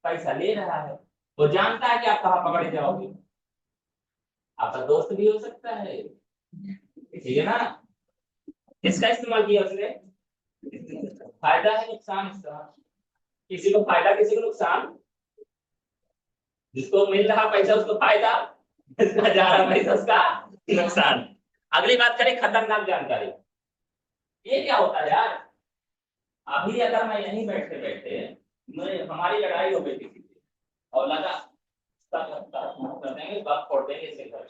पैसा ले रहा है, वो जानता है कि आप कहाँ पकड़े जाओगे, आपका दोस्त भी हो सकता है, ठीक है ना। इसका इस्तेमाल किया उसने, फायदा है नुकसान इसका, किसी को फायदा किसी को नुकसान, जिसको मिल रहा पैसा उसको फायदा, जिसका जा रहा पैसा उसका नुकसान। अगली बात करें, खतरनाक जानकारी, ये क्या होता है यार? अभी अगर मैं यहीं बैठे बैठे हमारी लड़ाई हो गई किसी से और लगा कर देंगे, बम फोड़ देंगे इसके घर,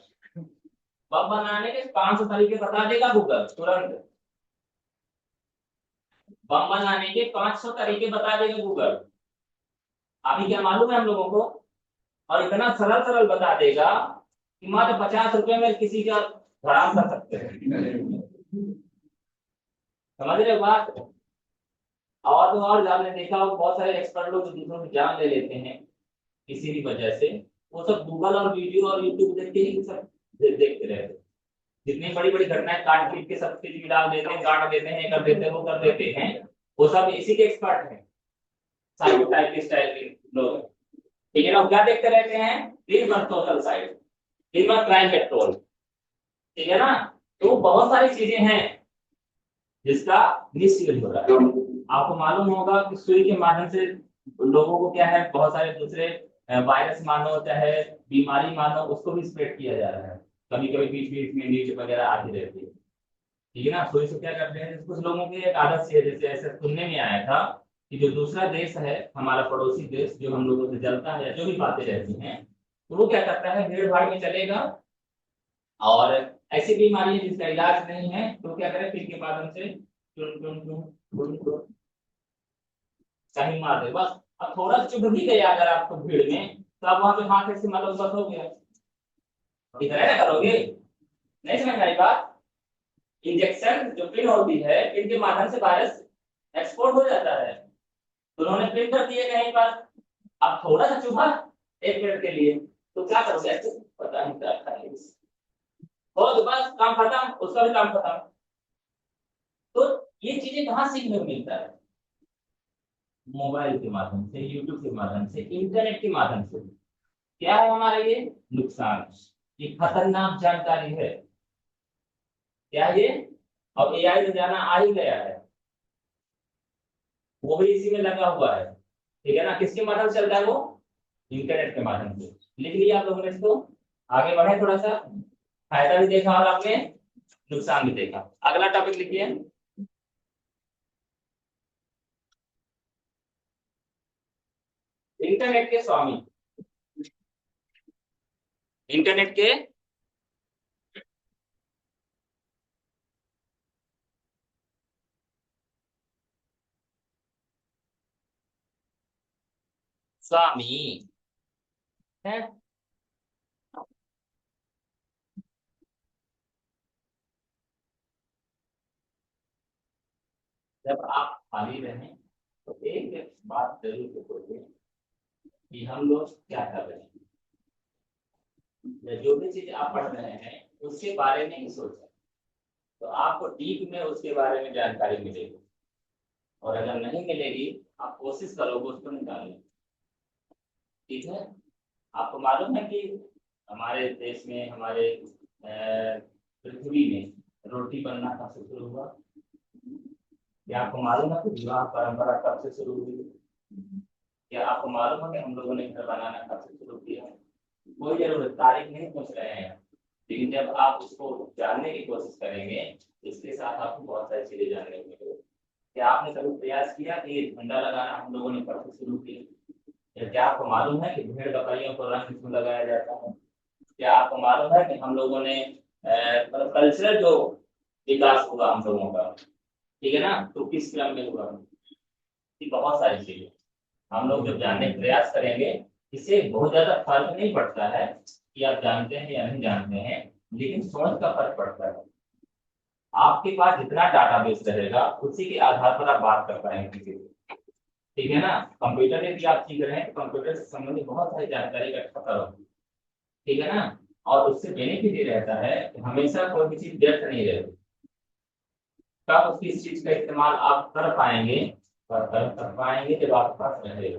बम बनाने के 500 तरीके बता देगा गूगल तुरंत, बम बनाने के 500 तरीके बता देगा गूगल। अभी क्या मालूम है हम लोगों को, और इतना सरल सरल बता देगा कि मात्र 50 रुपए में किसी का हराम कर सकते हैं, समझ रहे हो बात। और तो और आपने देखा हो, बहुत सारे एक्सपर्ट लोग जो दूसरों की जान ले लेते हैं किसी भी वजह से, वो सब गूगल और वीडियो और यूट्यूब देख के ही सब देखते रहते हैं। जितनी बड़ी बड़ी घटनाएं काट पीट के सब चीज डाल देते हैं, गाड़ देते हैं, कर देते हैं, वो कर देते हैं, वो सब इसी के एक्सपर्ट हैं, साइको टाइप के स्टाइल के लोग, ठीक है ना। क्या देखते रहते हैं, दिन भर सोशल साइट, दिन भर क्राइम पेट्रोल, ठीक है ना। तो बहुत सारी चीजें हैं जिसका मिसयूज हो रहा है। आपको मालूम होगा कि सुई के माध्यम से लोगों को क्या है, बहुत सारे दूसरे वायरस मानो चाहे बीमारी मानो, उसको भी स्प्रेड किया जा रहा है, कभी कभी बीच बीच में न्यूज वगैरह आती रहती है, ठीक है ना। सुई से क्या करते हैं, कुछ लोगों की एक आदत सी है, जैसे ऐसे सुनने में आया था कि जो दूसरा देश है, हमारा पड़ोसी देश जो हम लोगों से जलता है, जो भी बातें रहती हैं, तो वो क्या करता है, भीड़ भाड़ में चलेगा और ऐसी बीमारी है जिसका इलाज नहीं है, तो क्या करें, पिन के माध्यम से चुन चुन चुन चुन चुन कहीं मार दे बस। अब थोड़ा चुभ भी गया अगर आपको भीड़ में, तो आप वहां पे हाथ से मतलब बस हो गया, इतना ना करोगे, नहीं समझ में आई बात। इंजेक्शन जो पिन होती है, पिन के माध्यम से वायरस एक्सपोर्ट हो जाता है, तो उन्होंने पिन कर दिए कहीं पर, अब थोड़ा सा चुभा 1 मिनट के लिए, तो क्या करोगे, पता नहीं क्या करेंगे, और तो बस काम खत्म, उसका भी काम खत्म। तो ये चीजें कहाँ सीखने को मिलता है, मोबाइल के माध्यम से, यूट्यूब के माध्यम से, इंटरनेट के माध्यम से। क्या है हमारा ये नुकसान, ये खतरनाक जानकारी है। क्या ये, अब एआई तो जाना आ ही गया है, वो भी इसी में लगा हुआ है। ठीक है ना, किसके माध्यम से चल रहा है वो, इंटरनेट के माध्यम से। लिख लिया आप लोगों ने इसको, आगे बढ़े थोड़ा सा। फायदा भी देखा और आपने नुकसान भी देखा। अगला टॉपिक लिखिए, इंटरनेट के स्वामी। इंटरनेट के स्वामी है। जब आप खाली रहें तो एक बात जरूर सोचिए कि हम लोग क्या कर रहे हैं, या जो भी चीज आप पढ़ रहे हैं उसके बारे में ही सोचें, तो आपको डीप में उसके बारे में जानकारी मिलेगी। और अगर नहीं मिलेगी, आप कोशिश करोगे उसको निकालने की। ठीक है, आपको मालूम है कि हमारे देश में, हमारे पृथ्वी में रोटी बनना कब से शुरू हुआ? क्या आपको मालूम है कि विवाह परंपरा कब से शुरू हुई? क्या आपको मालूम है कि हम लोगों ने घर बनाना कब से शुरू किया? कोई जरूरत तारीख नहीं पूछ रहे हैं, लेकिन जब आप उसको जानने की कोशिश करेंगे, इसके साथ आपको बहुत सारी चीजें जानने को मिलेगी। क्या आपने कभी प्रयास किया कि ये झंडा लगाना हम लोगों ने कब से शुरू किया? या क्या आपको मालूम है कि भेड़ बकरियों को रंग क्यों लगाया जाता है? क्या आपको मालूम है कि हम लोगों ने मतलब कल्चरल जो विकास हुआ हम लोगों का, ठीक है ना, तो किस क्रम में हुआ? ये बहुत सारी चीजें हम लोग जब जानने का प्रयास करेंगे, इससे बहुत ज्यादा फर्क नहीं पड़ता है कि आप जानते हैं या नहीं जानते हैं, लेकिन सोच का फर्क पड़ता है। आपके पास जितना डाटाबेस रहेगा उसी के आधार पर आप बात कर पाएंगे किसी से। ठीक है ना, कंप्यूटर में भी आप सीख रहे हैं तो कंप्यूटर से संबंधित बहुत सारी जानकारी इकट्ठा करो। ठीक है ना, और उससे बेनिफिट ये रहता है कि हमेशा कोई भी चीज व्यर्थ नहीं रहती। कब उसकी इस चीज का इस्तेमाल आप कर पाएंगे, कर पाएंगे जब आपके पास रहेगा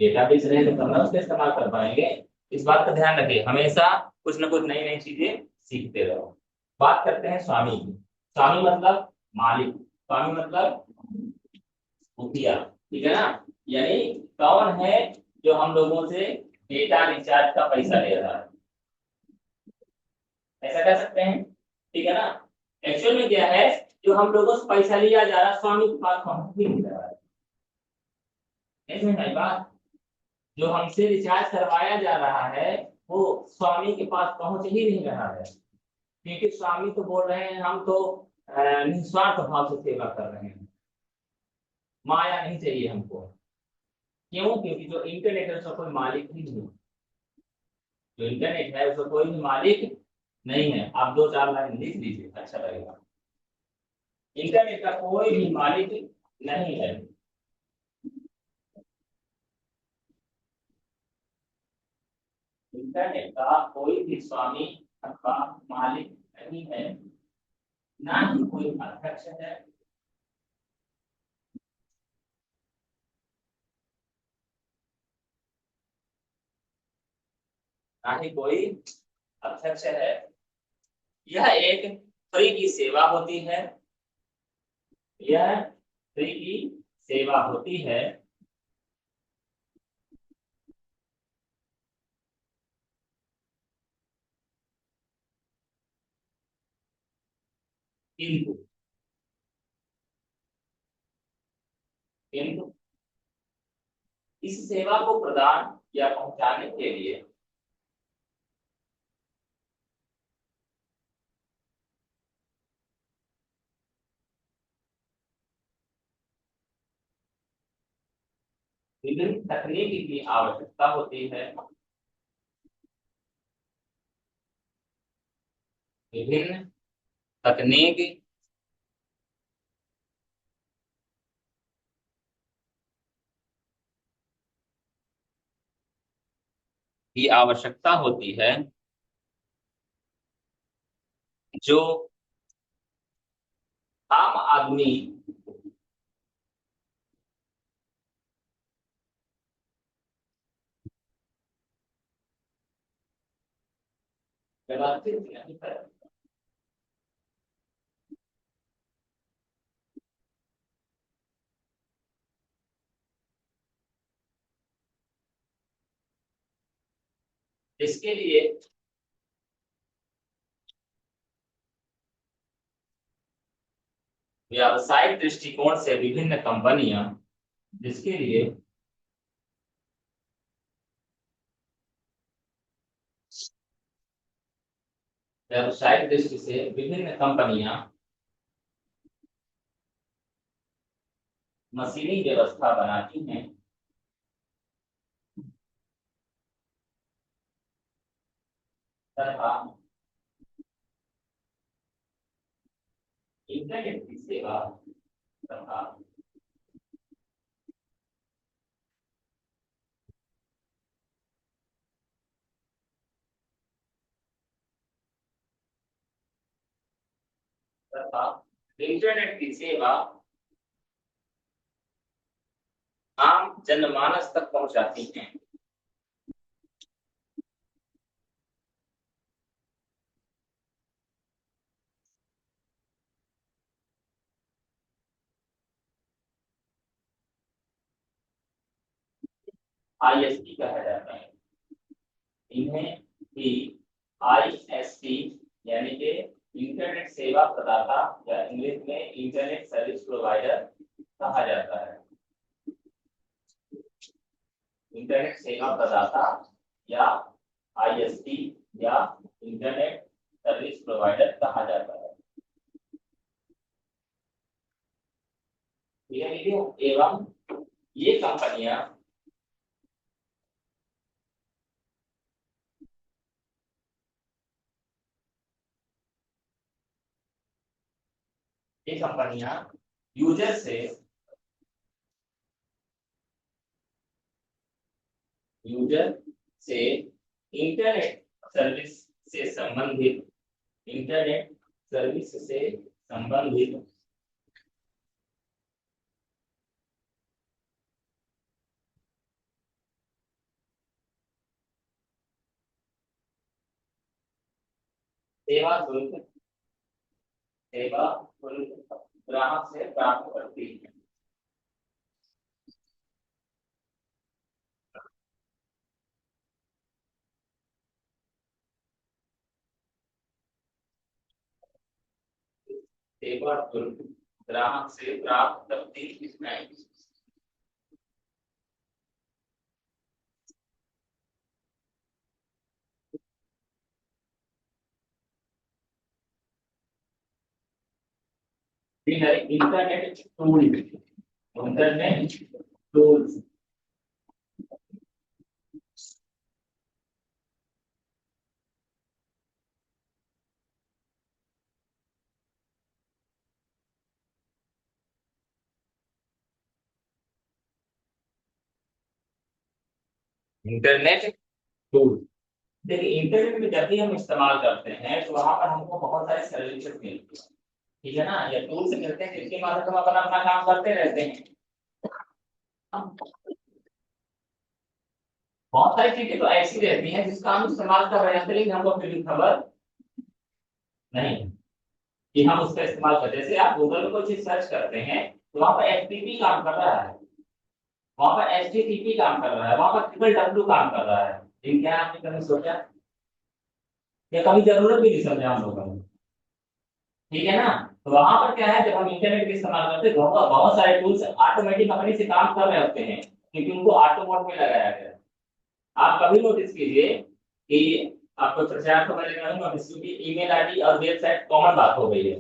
डेटाबेस रहे, तो तब उसका इस्तेमाल कर पाएंगे। इस बात का ध्यान रखिए, हमेशा कुछ ना कुछ नई नई चीजें सीखते रहो। बात करते हैं स्वामी की। स्वामी मतलब मालिक, स्वामी मतलब मुखिया। ठीक है ना, यानी कौन है जो हम लोगों से डेटा रिचार्ज का पैसा ले रहा है, ऐसा कह सकते हैं। ठीक है ना, एक्चुअल में क्या है, जो हम लोगों से पैसा लिया जा रहा है स्वामी के पास पहुंच ही नहीं रहा है। ऐसे है बात, जो हमसे रिचार्ज करवाया जा रहा है वो स्वामी के पास पहुंच ही नहीं रहा है, क्योंकि स्वामी तो बोल रहे हैं हम तो निस्वार्थ भाव से सेवा कर रहे हैं, माया नहीं चाहिए हमको। क्यों? क्योंकि जो इंटरनेट है उसका कोई मालिक नहीं है। जो इंटरनेट है उसका कोई भी मालिक नहीं है। आप दो चार लाइन लिख लीजिए, अच्छा लगेगा। इंटरनेट का कोई भी मालिक नहीं है। इंटरनेट का कोई भी स्वामी अथवा मालिक नहीं है, ना ही कोई अध्यक्ष है, ना ही कोई अध्यक्ष है। यह एक फ्री की सेवा होती है, यह फ्री की सेवा होती है। किंतु किंतु इस सेवा को प्रदान या पहुंचाने के लिए विभिन्न तकनीक की आवश्यकता होती है। विभिन्न तकनीक की आवश्यकता होती है, जो आम आदमी व्यवस्थित नहीं है। इसके लिए व्यावसायिक दृष्टिकोण से विभिन्न कंपनियां, जिसके लिए व्यावसायिक दृष्टि से विभिन्न कंपनियां मशीनी व्यवस्था बनाती हैं तथा इंटरनेट की सेवा तथा तथा इंटरनेट की सेवा आम जनमानस तक पहुंचाती हैं। आईएसपी कहा जाता है इन्हें भी। आईएसपी यानी कि इंटरनेट सेवा प्रदाता या इंग्लिश में इंटरनेट सर्विस प्रोवाइडर कहा जाता है। इंटरनेट सेवा प्रदाता या आईएसपी या इंटरनेट सर्विस प्रोवाइडर कहा जाता है। एवं ये कंपनियां यूजर से इंटरनेट सर्विस से संबंधित सेवा शुल्क ग्राहक से प्राप्त करती है। सेवा शुल्क ग्राहक से प्राप्त करती है। Internet tools internet tool. देखिए इंटरनेट में जब भी हम इस्तेमाल करते हैं तो वहां पर हमको बहुत सारे सर्विसेज मिलती है, ठीक है ना। या टूल से मिलते हैं जिसके माध्यम से हम अपना अपना काम करते रहते हैं। बहुत सारी चीजें तो ऐसी रहती हैं जिसका हम इस्तेमाल कर रहे हैं लेकिन हमको फिर भी खबर नहीं कि हम उसका इस्तेमाल करते हैं। जैसे आप गूगल में कोई चीज सर्च करते हैं तो वहां पर एफटीपी काम कर रहा है, वहां पर एचटीटीपी काम कर रहा है, वहां पर ट्रिपल डब्ल्यू काम कर रहा है। लेकिन क्या आपने कभी सोचा या कभी जरूरत भी नहीं समझा हम लोगों ने, ठीक है ना। तो वहां पर क्या है, जब हम इंटरनेट का इस्तेमाल करते हैं बहुत सारे टूल्स ऑटोमेटिक अपने से काम कर रहे होते हैं क्योंकि उनको ऑटो मोड में लगाया गया है। आप कभी नोटिस कीजिए कि आपको प्रचार तो मैंने नोटिस की ईमेल आईडी और वेबसाइट कॉमन बात हो गई है।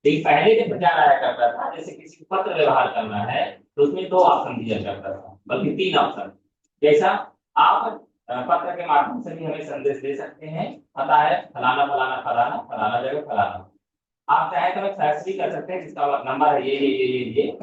लेकिन पहले जब प्रचार आया करता था, जैसे किसी को पत्र व्यवहार करना है तो उसमें 2 ऑप्शन दिया करता था, बल्कि 3 ऑप्शन। जैसा आप पत्र के माध्यम से भी हमें संदेश दे सकते हैं, पता है फलाना फलाना फलाना फलाना जगह फलाना। आप चाहे तो हमें फैक्स भी कर सकते हैं जिसका नंबर है ये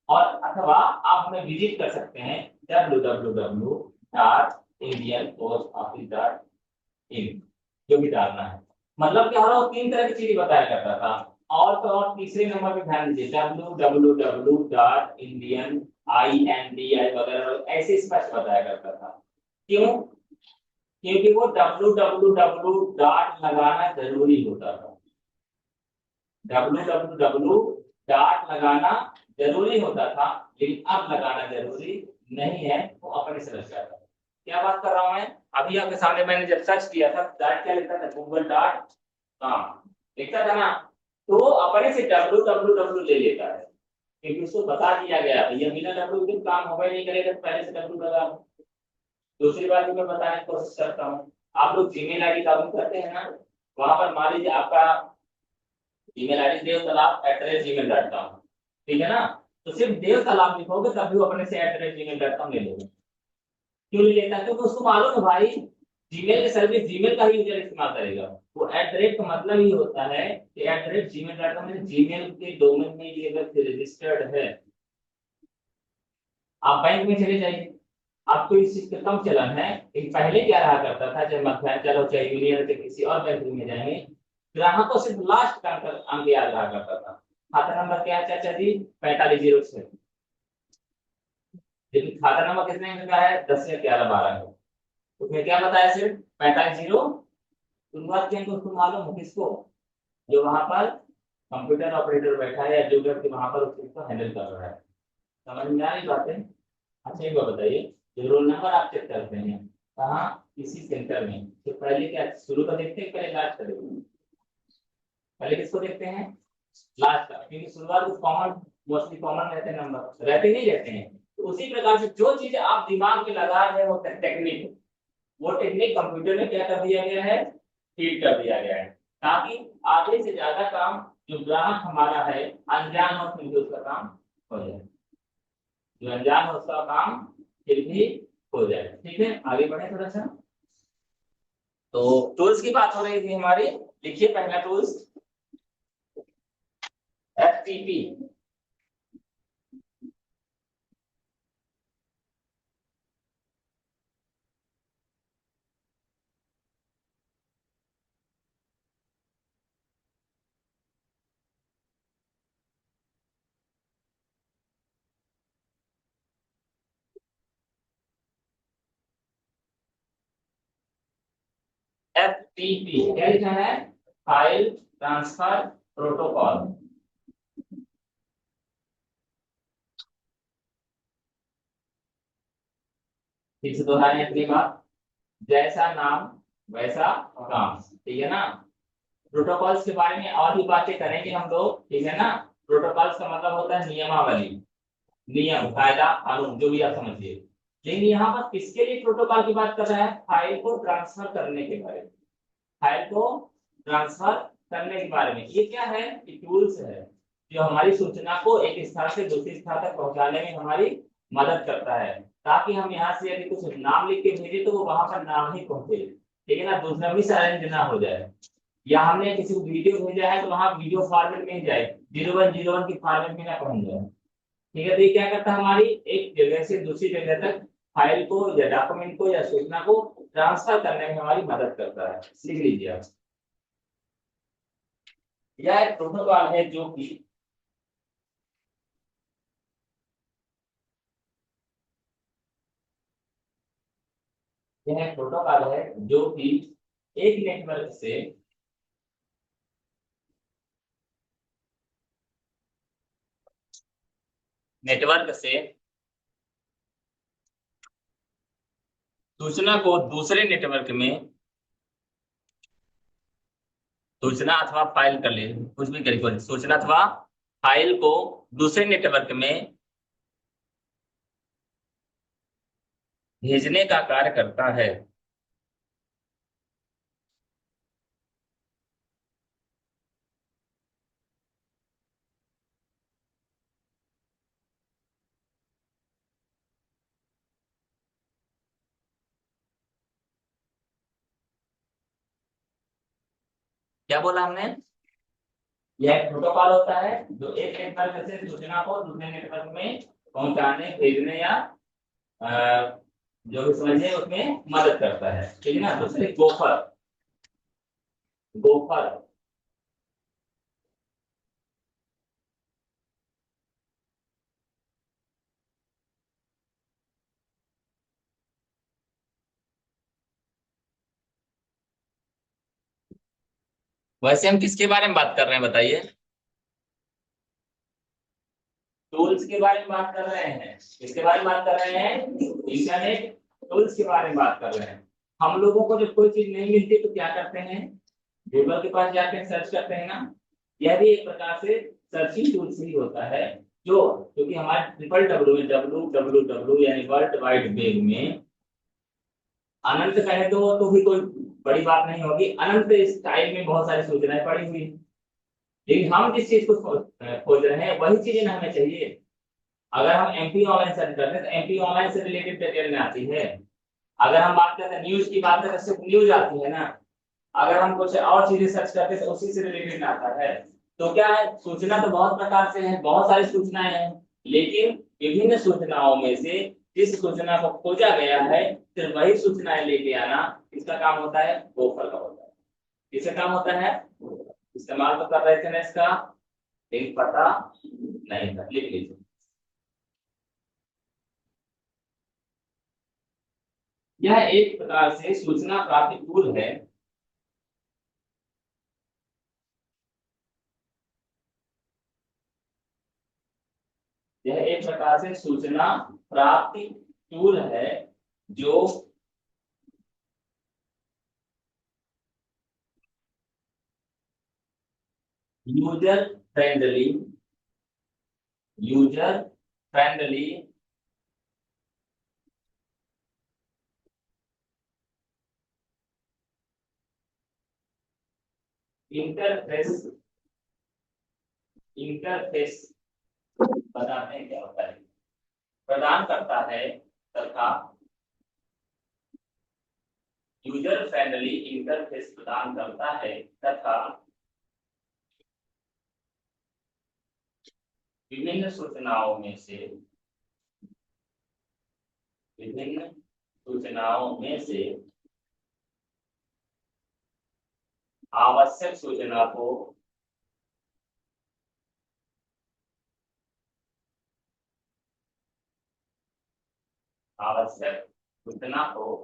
और अथवा आप हमें विजिट कर सकते हैं www.indianpostoffice.in, जो भी डालना है। मतलब क्या हो रहा है, 3 तरह की चीजें बताया करता था। और तो और तीसरे नंबर पे ध्यान दीजिए www.indian वगैरह ऐसे स्पष्ट बताया करता था। क्यों? क्योंकि वो www डॉट लगाना जरूरी होता था। www डॉट लगाना जरूरी होता था, लेकिन अब लगाना जरूरी नहीं है, वो अपने से लग जाता है। क्या बात कर रहा हूं मैं? अभी आपके सामने मैंने जब सर्च किया था, डॉट क्या लिखता था, गूगल डॉट कॉम लिखता था ना, तो अपने से www ले लेता है, क्योंकि उसको बता दिया गया भैया बिना डब्ल्यू काम होगा ही नहीं करेगा, तो पहले से डब्ल्यू लगा। दूसरी बात भी मैं बताने की कोशिश करता हूँ, आप लोग जीमेल आईडी लॉगिन करते हैं ना, वहां पर मान लीजिए आपका ईमेल आईडी देवतालाब@gmail.com, ठीक है ना, तो सिर्फ देवतालाब लिखोगे तभी वो अपने से @gmail.com ले लेगा। क्यों ले लेता है? क्योंकि उसको मालूम है भाई जीमेल की सर्विस जीमेल का ही यूजर इस्तेमाल करेगा। वो @, का मतलब ही होता है कि @gmail.com जीमेल के डोमेन में ये अगर रजिस्टर्ड है। आप बैंक में चले जाइए, आपको इस चीज का कम चलन है, लेकिन पहले क्या रहा करता था, चाहे मध्यांचल हो चाहे यूनियन के किसी और बैंक में जाएंगे, ग्राहकों सिर्फ लास्ट का अंक याद रहा करता था। खाता नंबर क्या है चाचा जी? 4506। लेकिन खाता नंबर कितने अंक का है? 10 या 11 12 का। उसमें क्या बताया? सिर्फ 45 0 शुरुआत के अंक उसको मालूम हो किसको? जो वहां पर कंप्यूटर ऑपरेटर बैठा है या जो व्यक्ति वहां पर उस चीज को हैंडल कर रहा है। समझ में आ रही बात है? अच्छा एक बात बताइए, जो रोल नंबर आप चेक करते हैं कहाँ? किसी सेंटर में, तो पहले क्या शुरू का देखते हैं पहले लास्ट का देखते हैं? पहले किसको देखते हैं? लास्ट का, क्योंकि शुरुआत में कॉमन, मोस्टली कॉमन रहते हैं, नंबर रहते नहीं रहते हैं। तो उसी प्रकार से जो चीज आप दिमाग में लगा रहे हैं वो टेक्निक, वो टेक्निक कंप्यूटर में क्या कर दिया गया है? फीड कर दिया गया है, ताकि आधे से ज्यादा काम जो ग्राहक हमारा है अनजान हो फिर भी उसका काम हो जाए, जो अनजान हो उसका काम फिर भी हो जाए। ठीक है, आगे बढ़े थोड़ा सा। तो टूल्स की बात हो रही थी हमारी, लिखिए पहला टूल्स एफटीपी। एफटीपी क्या लिखा है? File transfer protocol. फिर से दोहराएं अपनी बात, जैसा नाम वैसा काम, ठीक है ना। प्रोटोकॉल्स के बारे में और भी बातें करेंगे हम लोग, ठीक है ना। प्रोटोकॉल्स का मतलब होता है नियमावली, नियम कायदा कानून जो भी आप समझिए। लेकिन यहाँ पर किसके लिए प्रोटोकॉल की बात कर रहा है? फाइल को ट्रांसफर करने के बारे में, फाइल को ट्रांसफर करने के बारे में। ये क्या है? ये टूल्स है जो हमारी सूचना को एक स्थान से दूसरे स्थान तक पहुंचाने में हमारी मदद करता है, ताकि हम यहाँ से यदि कुछ नाम लिख के भेजे तो वो वहां पर नाम ही पहुंचे, ठीक है ना, दूसरा भी अरेंज ना हो जाए। या हमने किसी को वीडियो भेजा है तो वहां वीडियो फॉर्मेट में ही जाए, 0101 की फॉर्मेट में ना पहुंच जाए। ठीक है, तो ये क्या करता है? हमारी एक जगह से दूसरी जगह तक फाइल को या डॉक्यूमेंट को या सूचना को ट्रांसफर करने में हमारी मदद करता है। लिख लीजिए आप, यह एक प्रोटोकॉल है जो कि यह एक प्रोटोकॉल है जो कि एक नेटवर्क से सूचना को दूसरे नेटवर्क में, सूचना अथवा फाइल कर ले, कुछ भी करिए, सूचना अथवा फाइल को दूसरे नेटवर्क में भेजने का कार्य करता है। क्या बोला हमने? यह एक प्रोटोकॉल होता है जो एक नेटवर्क से सूचना को दूसरे नेटवर्क में पहुंचाने भेजने या जो भी समझिए उसमें मदद करता है, ठीक है ना। दूसरे गोफर, गोफर वैसे हम किसके बारे में बात कर रहे हैं बताइए? टूल्स के बारे में बात कर रहे हैं। किसके बारे में बात कर रहे हैं? इंटरनेट टूल्स के बारे में बात कर रहे हैं। हम लोगों को जब कोई चीज नहीं मिलती तो क्या करते हैं? गूगल के पास जाके सर्च करते हैं ना। यह भी एक प्रकार से सर्चिंग टूल्स ही होता है। जो क्योंकि हमारे triple W W W W यानी वर्ल्ड वाइड वेब में अनंत कहे तो भी कोई बड़ी बात नहीं होगी। अनंत स्टाइल में बहुत सारी सूचनाएं पड़ी हुई हैं। लेकिन हम जिस चीज को खोज रहे हैं वही चीजें ना हमें चाहिए। अगर हम एमपी ऑनलाइन सर्च करते हैं तो एमपी ऑनलाइन से रिलेटेड डिटेल में आती है। अगर हम बात करते हैं न्यूज की बात करें तो सिर्फ न्यूज आती है ना। अगर हम कुछ और चीजें सर्च करते हैं तो उसी से रिलेटेड में आता है। तो क्या है, सूचना तो बहुत प्रकार से है, बहुत सारी सूचनाएं हैं। लेकिन विभिन्न सूचनाओं में से जिस सूचना को खोजा गया है सिर्फ वही सूचनाएं लेके आना, इसका काम होता है गोफर का होता है। किसका काम होता है? इस्तेमाल तो कर रहे थे ना इसका, लेकिन पता नहीं था। लिख लीजिए। यह एक प्रकार से सूचना प्राप्ति टूल है। यह एक प्रकार से सूचना प्राप्ति टूल है जो user friendly user friendly interface interface बताते हैं क्या होता है, प्रदान करता है तथा यूजर फ्रेंडली इंटरफेस प्रदान करता है तथा विभिन्न सूचनाओं में से विभिन्न सूचनाओं में से आवश्यक सूचना को आवश्यक सूचना को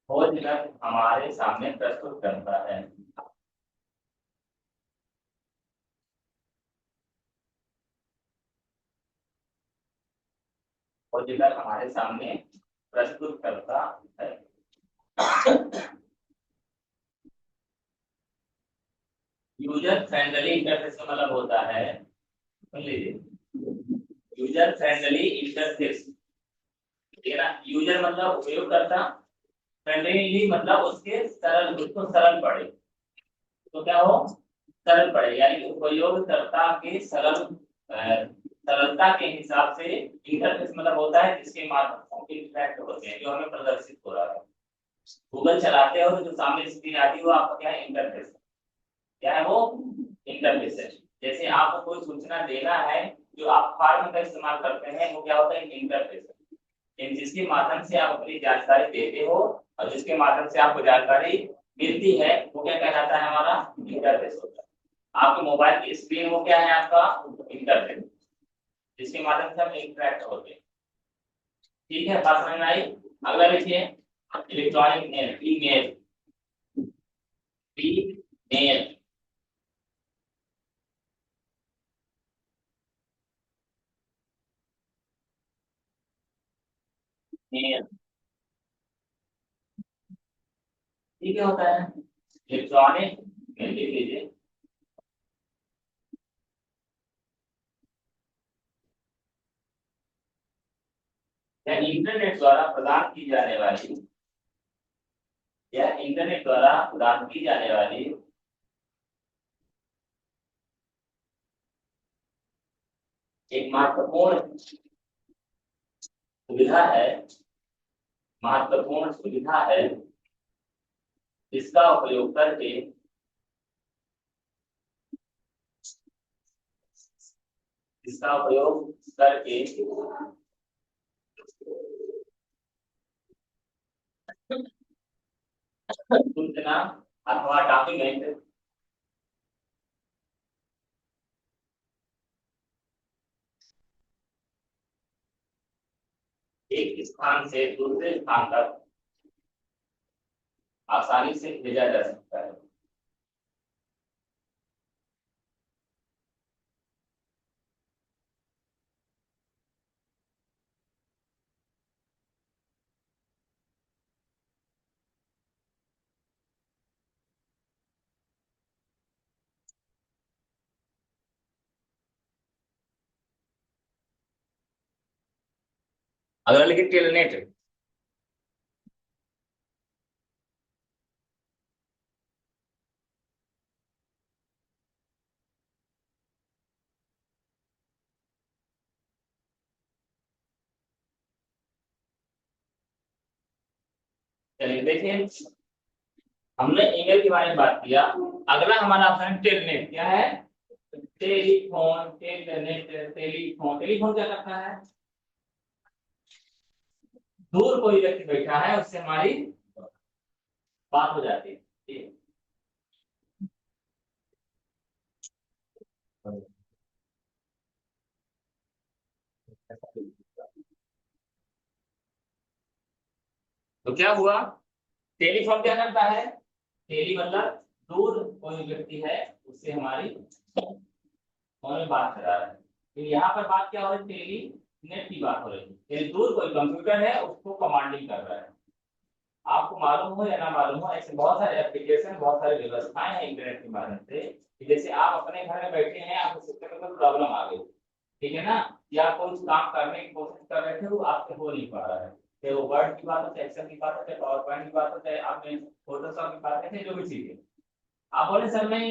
खोज कर हमारे सामने प्रस्तुत करता है। खोज कर हमारे सामने प्रस्तुत करता है। यूजर फ्रेंडली इंटरफेस का मतलब होता है, सुन लीजिए, यूजर फ्रेंडली इंटरफेस, ठीक है ना। यूजर मतलब उपयोगकर्ता, फ्रेंडली मतलब उसके सरल, उसको सरल पड़े। तो क्या हो, सरल पड़े, यानी कि उपयोगकर्ता के सरल सरलता के हिसाब से इंटरफेस मतलब होता है जिसके माध्यम से इंटरैक्ट होते हैं, जो हमें प्रदर्शित हो रहा है। गूगल चलाते हो तो जो सामने स्क्रीन आती है वो आपका क्या है, इंटरफेस। क्या है वो? इंटरफेस है। जैसे आपको कोई सूचना देना है, जो आप फॉर्म का इस्तेमाल करते हैं वो क्या होता है, इंटरफेस है। जिसके माध्यम से आप अपनी जानकारी देते हो और जिसके माध्यम से आपको जानकारी मिलती है वो क्या कहलाता है, हमारा इंटरफेस होता है। आपके मोबाइल की स्क्रीन वो क्या है, आपका इंटरफेस, जिसके माध्यम से हम इंटरेक्ट होते हैं। ठीक है, बात समझ में आई? अगला देखिए, electronic mail, email. Email mail ठीक है होता है इलेक्ट्रॉनिक मेल, लिख लीजिए। या इंटरनेट द्वारा प्रदान की जाने वाली या इंटरनेट द्वारा प्रदान की जाने वाली एक महत्वपूर्ण सुविधा है, महत्वपूर्ण सुविधा है, इसका उपयोग करके इसका उपयोग करके सूचना अथवा डॉक्यूमेंट एक स्थान से दूसरे स्थान तक आसानी से भेजा जा सकता है। अगला लिखिए टेलनेट। चलिए देखिए, हमने ईमेल के बारे में बात किया। अगला हमारा ऑप्शन है टेलनेट। क्या है? Telephone, telnet, telephone. टेलीफोन क्या करता है? दूर कोई व्यक्ति बैठा है, उससे हमारी बात हो जाती है। ठीक है। तो क्या हुआ? टेलीफोन क्या करता है? टेली मतलब दूर कोई व्यक्ति है, उससे हमारी फोन में बात करा रहा है। तो यहाँ पर बात क्या हो रही है? टेली नेट की बात हो रही है। यानी दूर कोई कंप्यूटर है, उसको कमांडिंग कर रहा है। आपको मालूम हो या ना मालूम हो, ऐसे बहुत सारे एप्लीकेशन, बहुत सारी व्यवस्थाएं हैं इंटरनेट के माध्यम से कि जैसे आप अपने घर में बैठे हैं, आपको सिस्टम में कोई प्रॉब्लम आ गई, ठीक है ना, या कोई काम करने की कोशिश कर रहे थे, वो आपसे हो नहीं पा रहा है, चाहे वो वर्ड की बात हो, चाहे एक्सेल की बात हो, चाहे पावर पॉइंट की बात हो, चाहे आपने फोटोशॉप की बात है, जो भी चीज है, आप बोले सर मैं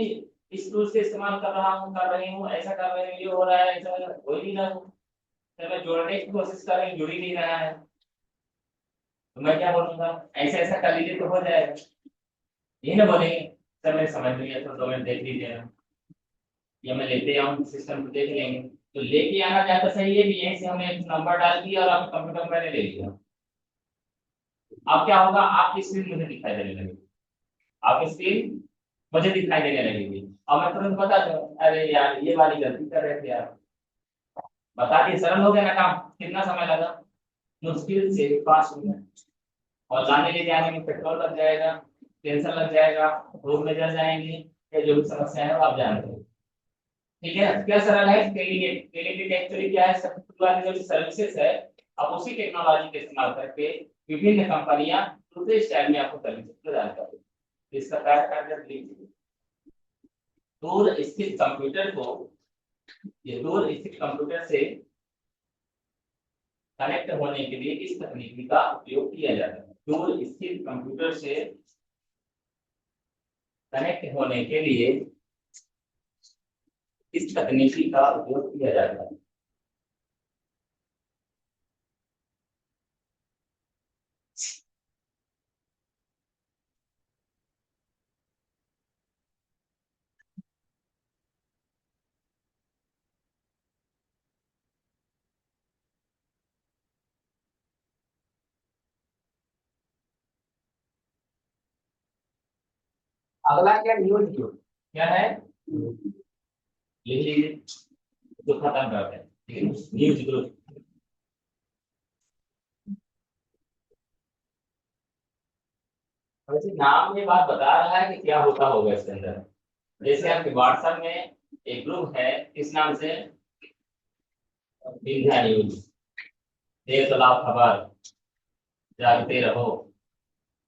इस टूल से इस्तेमाल कर रहा हूँ, कर रही हूँ, ऐसा कर रही हूँ, ये हो रहा है, ऐसा हो ही नहीं रहा हूँ, सर मैं जोड़ने की कोशिश कर रही हूँ, जुड़ ही नहीं रहा है, तो मैं क्या बोलूंगा? ऐसा ऐसा कर लीजिए तो हो जाएगा। ये ना बोलेंगे सर मैं समझ नहीं आया, तो 2 मिनट देख लीजिए, या मैं लेते आऊँ सिस्टम को देख लेंगे। तो लेके आना ज्यादा सही है कि यहीं से हमने एक नंबर डाल दिया और आपके कंप्यूटर मैंने ले लिया? अब क्या होगा? आपकी स्क्रीन मुझे दिखाई देने लगेगी, आपकी स्क्रीन मुझे दिखाई देने लगेगी, और मैं तुरंत बता दूं अरे यार ये वाली गलती कर रहे थे यार, बता दिए, सरल हो गया ना काम। कितना समय लगा? मुश्किल से 5 मिनट। और लाने ले जाने में पेट्रोल लग जाएगा, टेंशन लग जाएगा, रोड में जल जाएंगे, या जो भी समस्या है वो आप जानते हैं। ठीक है, क्या सरल है? टेलीगेट। टेलीगेट एक्चुअली क्या है? सबसे वाली जो सर्विसेज है, अब उसी टेक्नोलॉजी का इस्तेमाल करके विभिन्न कंपनियां दूसरे स्टाइल में आपको सर्विसेज प्रदान करती है। इसका पैर कार्ड लीजिए। दूर स्थित कंप्यूटर को, ये दूर स्थित कंप्यूटर से कनेक्ट होने के लिए इस तकनीकी का उपयोग किया जाता है। दूर स्थित कंप्यूटर से कनेक्ट होने के लिए इस तकनीकी का उपयोग किया जाता है। अगला क्या? News group. क्या है? लिख लीजिए, जो खत्म करते हैं। ठीक है, न्यूज ग्रुप। वैसे नाम ये बात बता रहा है कि क्या होता होगा इसके अंदर। जैसे आपके व्हाट्सएप में एक ग्रुप है, किस नाम से? विंध्या न्यूज, देश लाभ खबर, जागते रहो,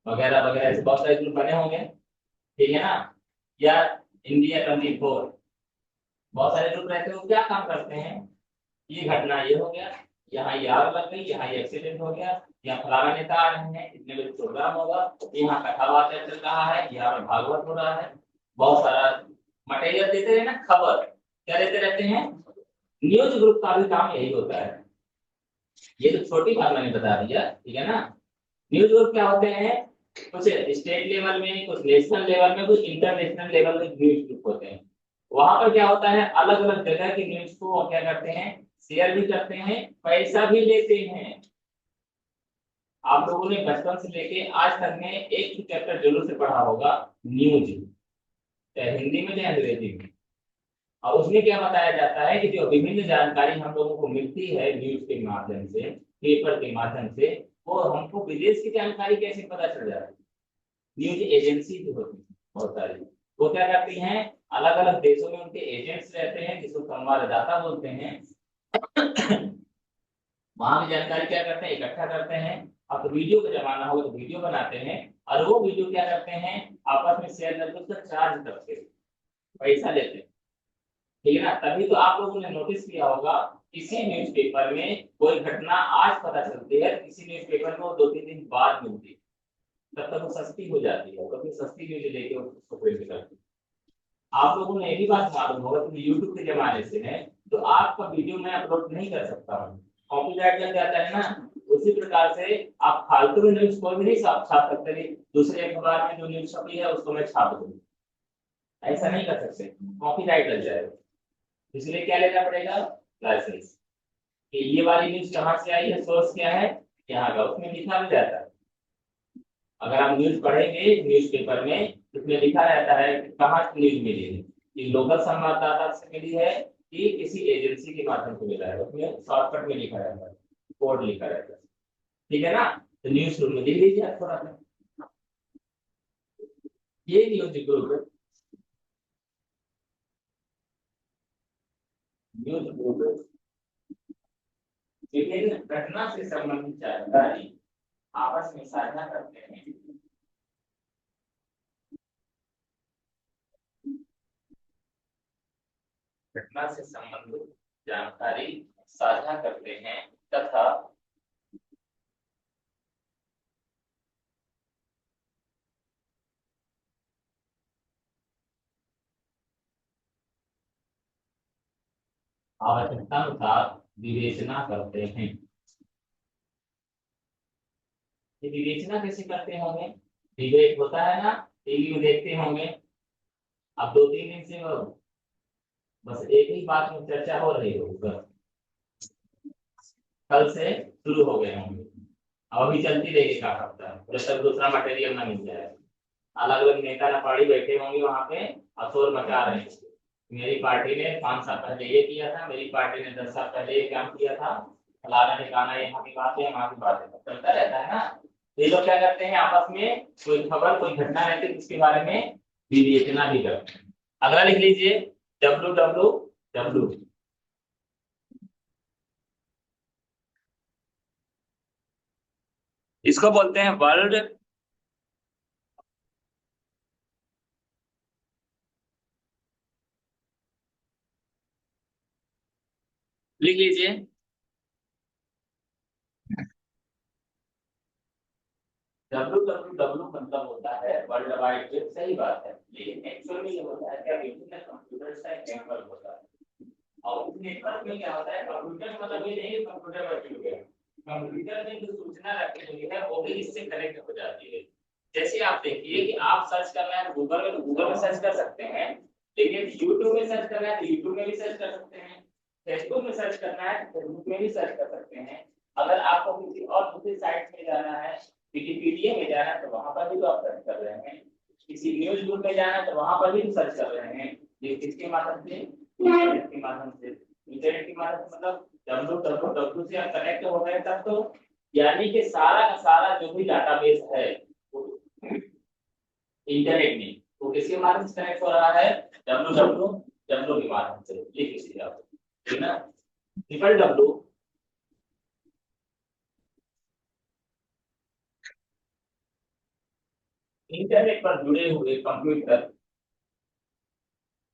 वगैरह वगैरह, ऐसे बहुत सारे ग्रुप बने होंगे, ठीक है ना, या India 24, बहुत सारे ग्रुप रहते हैं। वो क्या काम करते हैं? ये घटना ये हो गया, यहाँ ये आग लग गई, यहाँ ये एक्सीडेंट हो गया, यहाँ फलाना नेता आ रहे हैं, इतने बजे प्रोग्राम होगा, यहाँ कथावाचक चल रहा है, यहाँ पर भागवत हो रहा है, बहुत सारा मटेरियल देते रहे ना, खबर क्या देते रहते हैं। न्यूज ग्रुप का भी काम यही होता है। ये तो छोटी बात मैंने बता दिया, ठीक है ना। न्यूज ग्रुप क्या होते हैं? कुछ स्टेट लेवल में, कुछ नेशनल लेवल में, कुछ इंटरनेशनल लेवल में न्यूज ग्रुप होते हैं। वहां पर क्या होता है? अलग अलग जगह की न्यूज को वो क्या करते हैं? शेयर भी करते हैं, पैसा भी लेते हैं। आप लोगों ने बचपन से लेके आज तक में एक ही चैप्टर जरूर से पढ़ा होगा, न्यूज, चाहे हिंदी में चाहे अंग्रेजी में। और उसमें क्या बताया जाता है कि जो विभिन्न जानकारी हम लोगों को मिलती है न्यूज के माध्यम से, पेपर के माध्यम से, वो हमको विदेश की जानकारी कैसे पता चल जाती है? न्यूज एजेंसी भी होती है बहुत सारी। वो क्या करती हैं, अलग अलग देशों में उनके एजेंट्स रहते हैं जिसको संवाददाता बोलते हैं। वहां भी जानकारी क्या करते हैं, इकट्ठा करते हैं। अब तो वीडियो का जमाना हो तो वीडियो बनाते हैं, और वो वीडियो क्या करते हैं, आपस में शेयर करके उसका चार्ज करते हैं, पैसा लेते हैं। ठीक है ना। तभी तो आप लोगों ने नोटिस किया होगा, किसी न्यूज़पेपर में कोई घटना आज पता चलती है, किसी न्यूज़पेपर में वो 2-3 दिन बाद मिलती है, तब तक वो सस्ती हो जाती है, कभी सस्ती न्यूज लेके उसको प्रिंट करती है। आप लोगों ने एक ही बात मालूम होगा कि यूट्यूब के जमाने से है, तो आपका वीडियो मैं अपलोड नहीं कर सकता हूँ, कॉपीराइट लग जाता है ना। उसी प्रकार से आप फालतू में न्यूज कोई भी नहीं छाप सकते, नहीं दूसरे अखबार में जो न्यूज छपी है उसको मैं छाप दूँ, ऐसा नहीं कर सकते, कॉपीराइट लग जाएगा। इसलिए क्या लेना पड़ेगा, लाइसेंस, कि ये वाली न्यूज कहाँ से आई है, सोर्स क्या है, यहाँ का, उसमें लिखा भी रहता है। अगर आप न्यूज पढ़ेंगे न्यूज़पेपर में, उसमें लिखा रहता है कि कहाँ से न्यूज मिली है, कि लोकल संवाददाता से मिली है कि किसी एजेंसी के माध्यम से मिला है, उसमें शॉर्टकट में लिखा रहता है, कोड लिखा रहता है। ठीक है ना। तो न्यूज में लिख लीजिए आप थोड़ा सा, ये न्यूज ग्रुप, न्यूज ग्रुप विभिन्न घटना से संबंधित जानकारी आपस में साझा करते हैं। घटना से संबंधित जानकारी साझा करते हैं तथा आवश्यकतानुसार विवेचना करते हैं। ये विवेचना कैसे करते होंगे, डिबेट होता है ना, टीवी में देखते होंगे। अब 2-3 दिन से बस एक ही बात में चर्चा हो रही होगी, बस कल से शुरू हो गए होंगे, अब अभी चलती रहेगी का हफ्ता, जब तक दूसरा मटेरियल ना मिल जाए। अलग अलग नेता नपाड़ी बैठे होंगे वहां पे और शोर मचा रहे हैं, मेरी पार्टी ने 5 साल पहले ये किया था, मेरी पार्टी ने 10 साल पहले ये काम किया था, फलाना ठिकाना यहाँ की बात है, वहां की बात है, चलता रहता है ना। ये लोग क्या करते हैं, आपस में कोई खबर कोई घटना रहती है उसके बारे में विवेचना भी करते हैं। अगला लिख लीजिए, WWW, इसको बोलते हैं वर्ल्ड, लिख लीजिए WWW मतलब होता है वर्ल्ड वाइड वेब, सही बात है, लेकिन एक्चुअल में ये होता है क्या, विभिन्न कंप्यूटर का एक नेटवर्क होता है। और इस नेटवर्क में क्या होता है, कंप्यूटर मतलब ये नहीं कंप्यूटर वर्चुअल है, कंप्यूटर में जो सूचना रखी हुई है वो भी इससे कनेक्ट हो जाती है। जैसे आप देखिए कि आप सर्च करना है गूगल में, तो गूगल में सर्च कर सकते हैं, लेकिन यूट्यूब में सर्च करना है तो यूट्यूब में भी सर्च कर सकते हैं, फेसबुक में सर्च करना है तो फेसबुक में भी सर्च कर सकते हैं। अगर आपको किसी और दूसरी साइट में जाना है, विकिपीडिया में जाना है, तो वहां पर भी तो आप सर्च कर रहे हैं, किसी न्यूज ग्रुप में जाना है तो वहां पर भी सर्च कर रहे हैं। ये किसके माध्यम से, इंटरनेट के माध्यम से। इंटरनेट के माध्यम से मतलब WWW से आप कनेक्ट हो गए तब तो, यानी कि सारा का सारा जो भी डाटाबेस है वो इंटरनेट में, वो किसके माध्यम से कनेक्ट हो रहा है, WWW के माध्यम से। ये किसी आप, ठीक है ना। WWW इंटरनेट पर जुड़े हुए कंप्यूटर,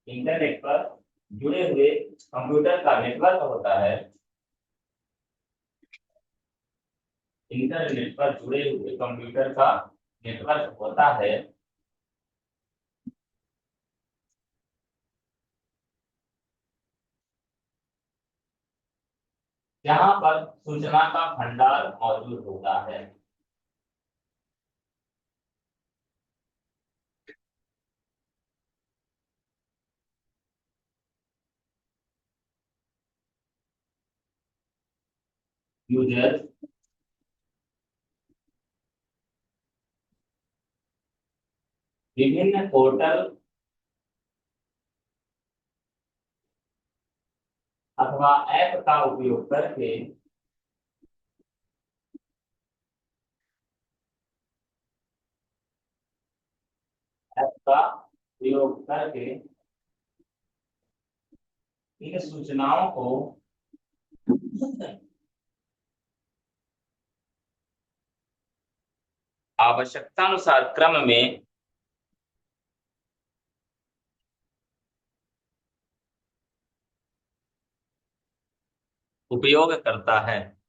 इंटरनेट पर जुड़े हुए कंप्यूटर का नेटवर्क होता है, इंटरनेट पर जुड़े हुए कंप्यूटर का नेटवर्क होता है जहां पर सूचना का भंडार मौजूद होता है। यूजर विभिन्न पोर्टल अथवा ऐप का उपयोग करके का प्रयोग करके इन सूचनाओं को आवश्यकतानुसार क्रम में उपयोग करता है।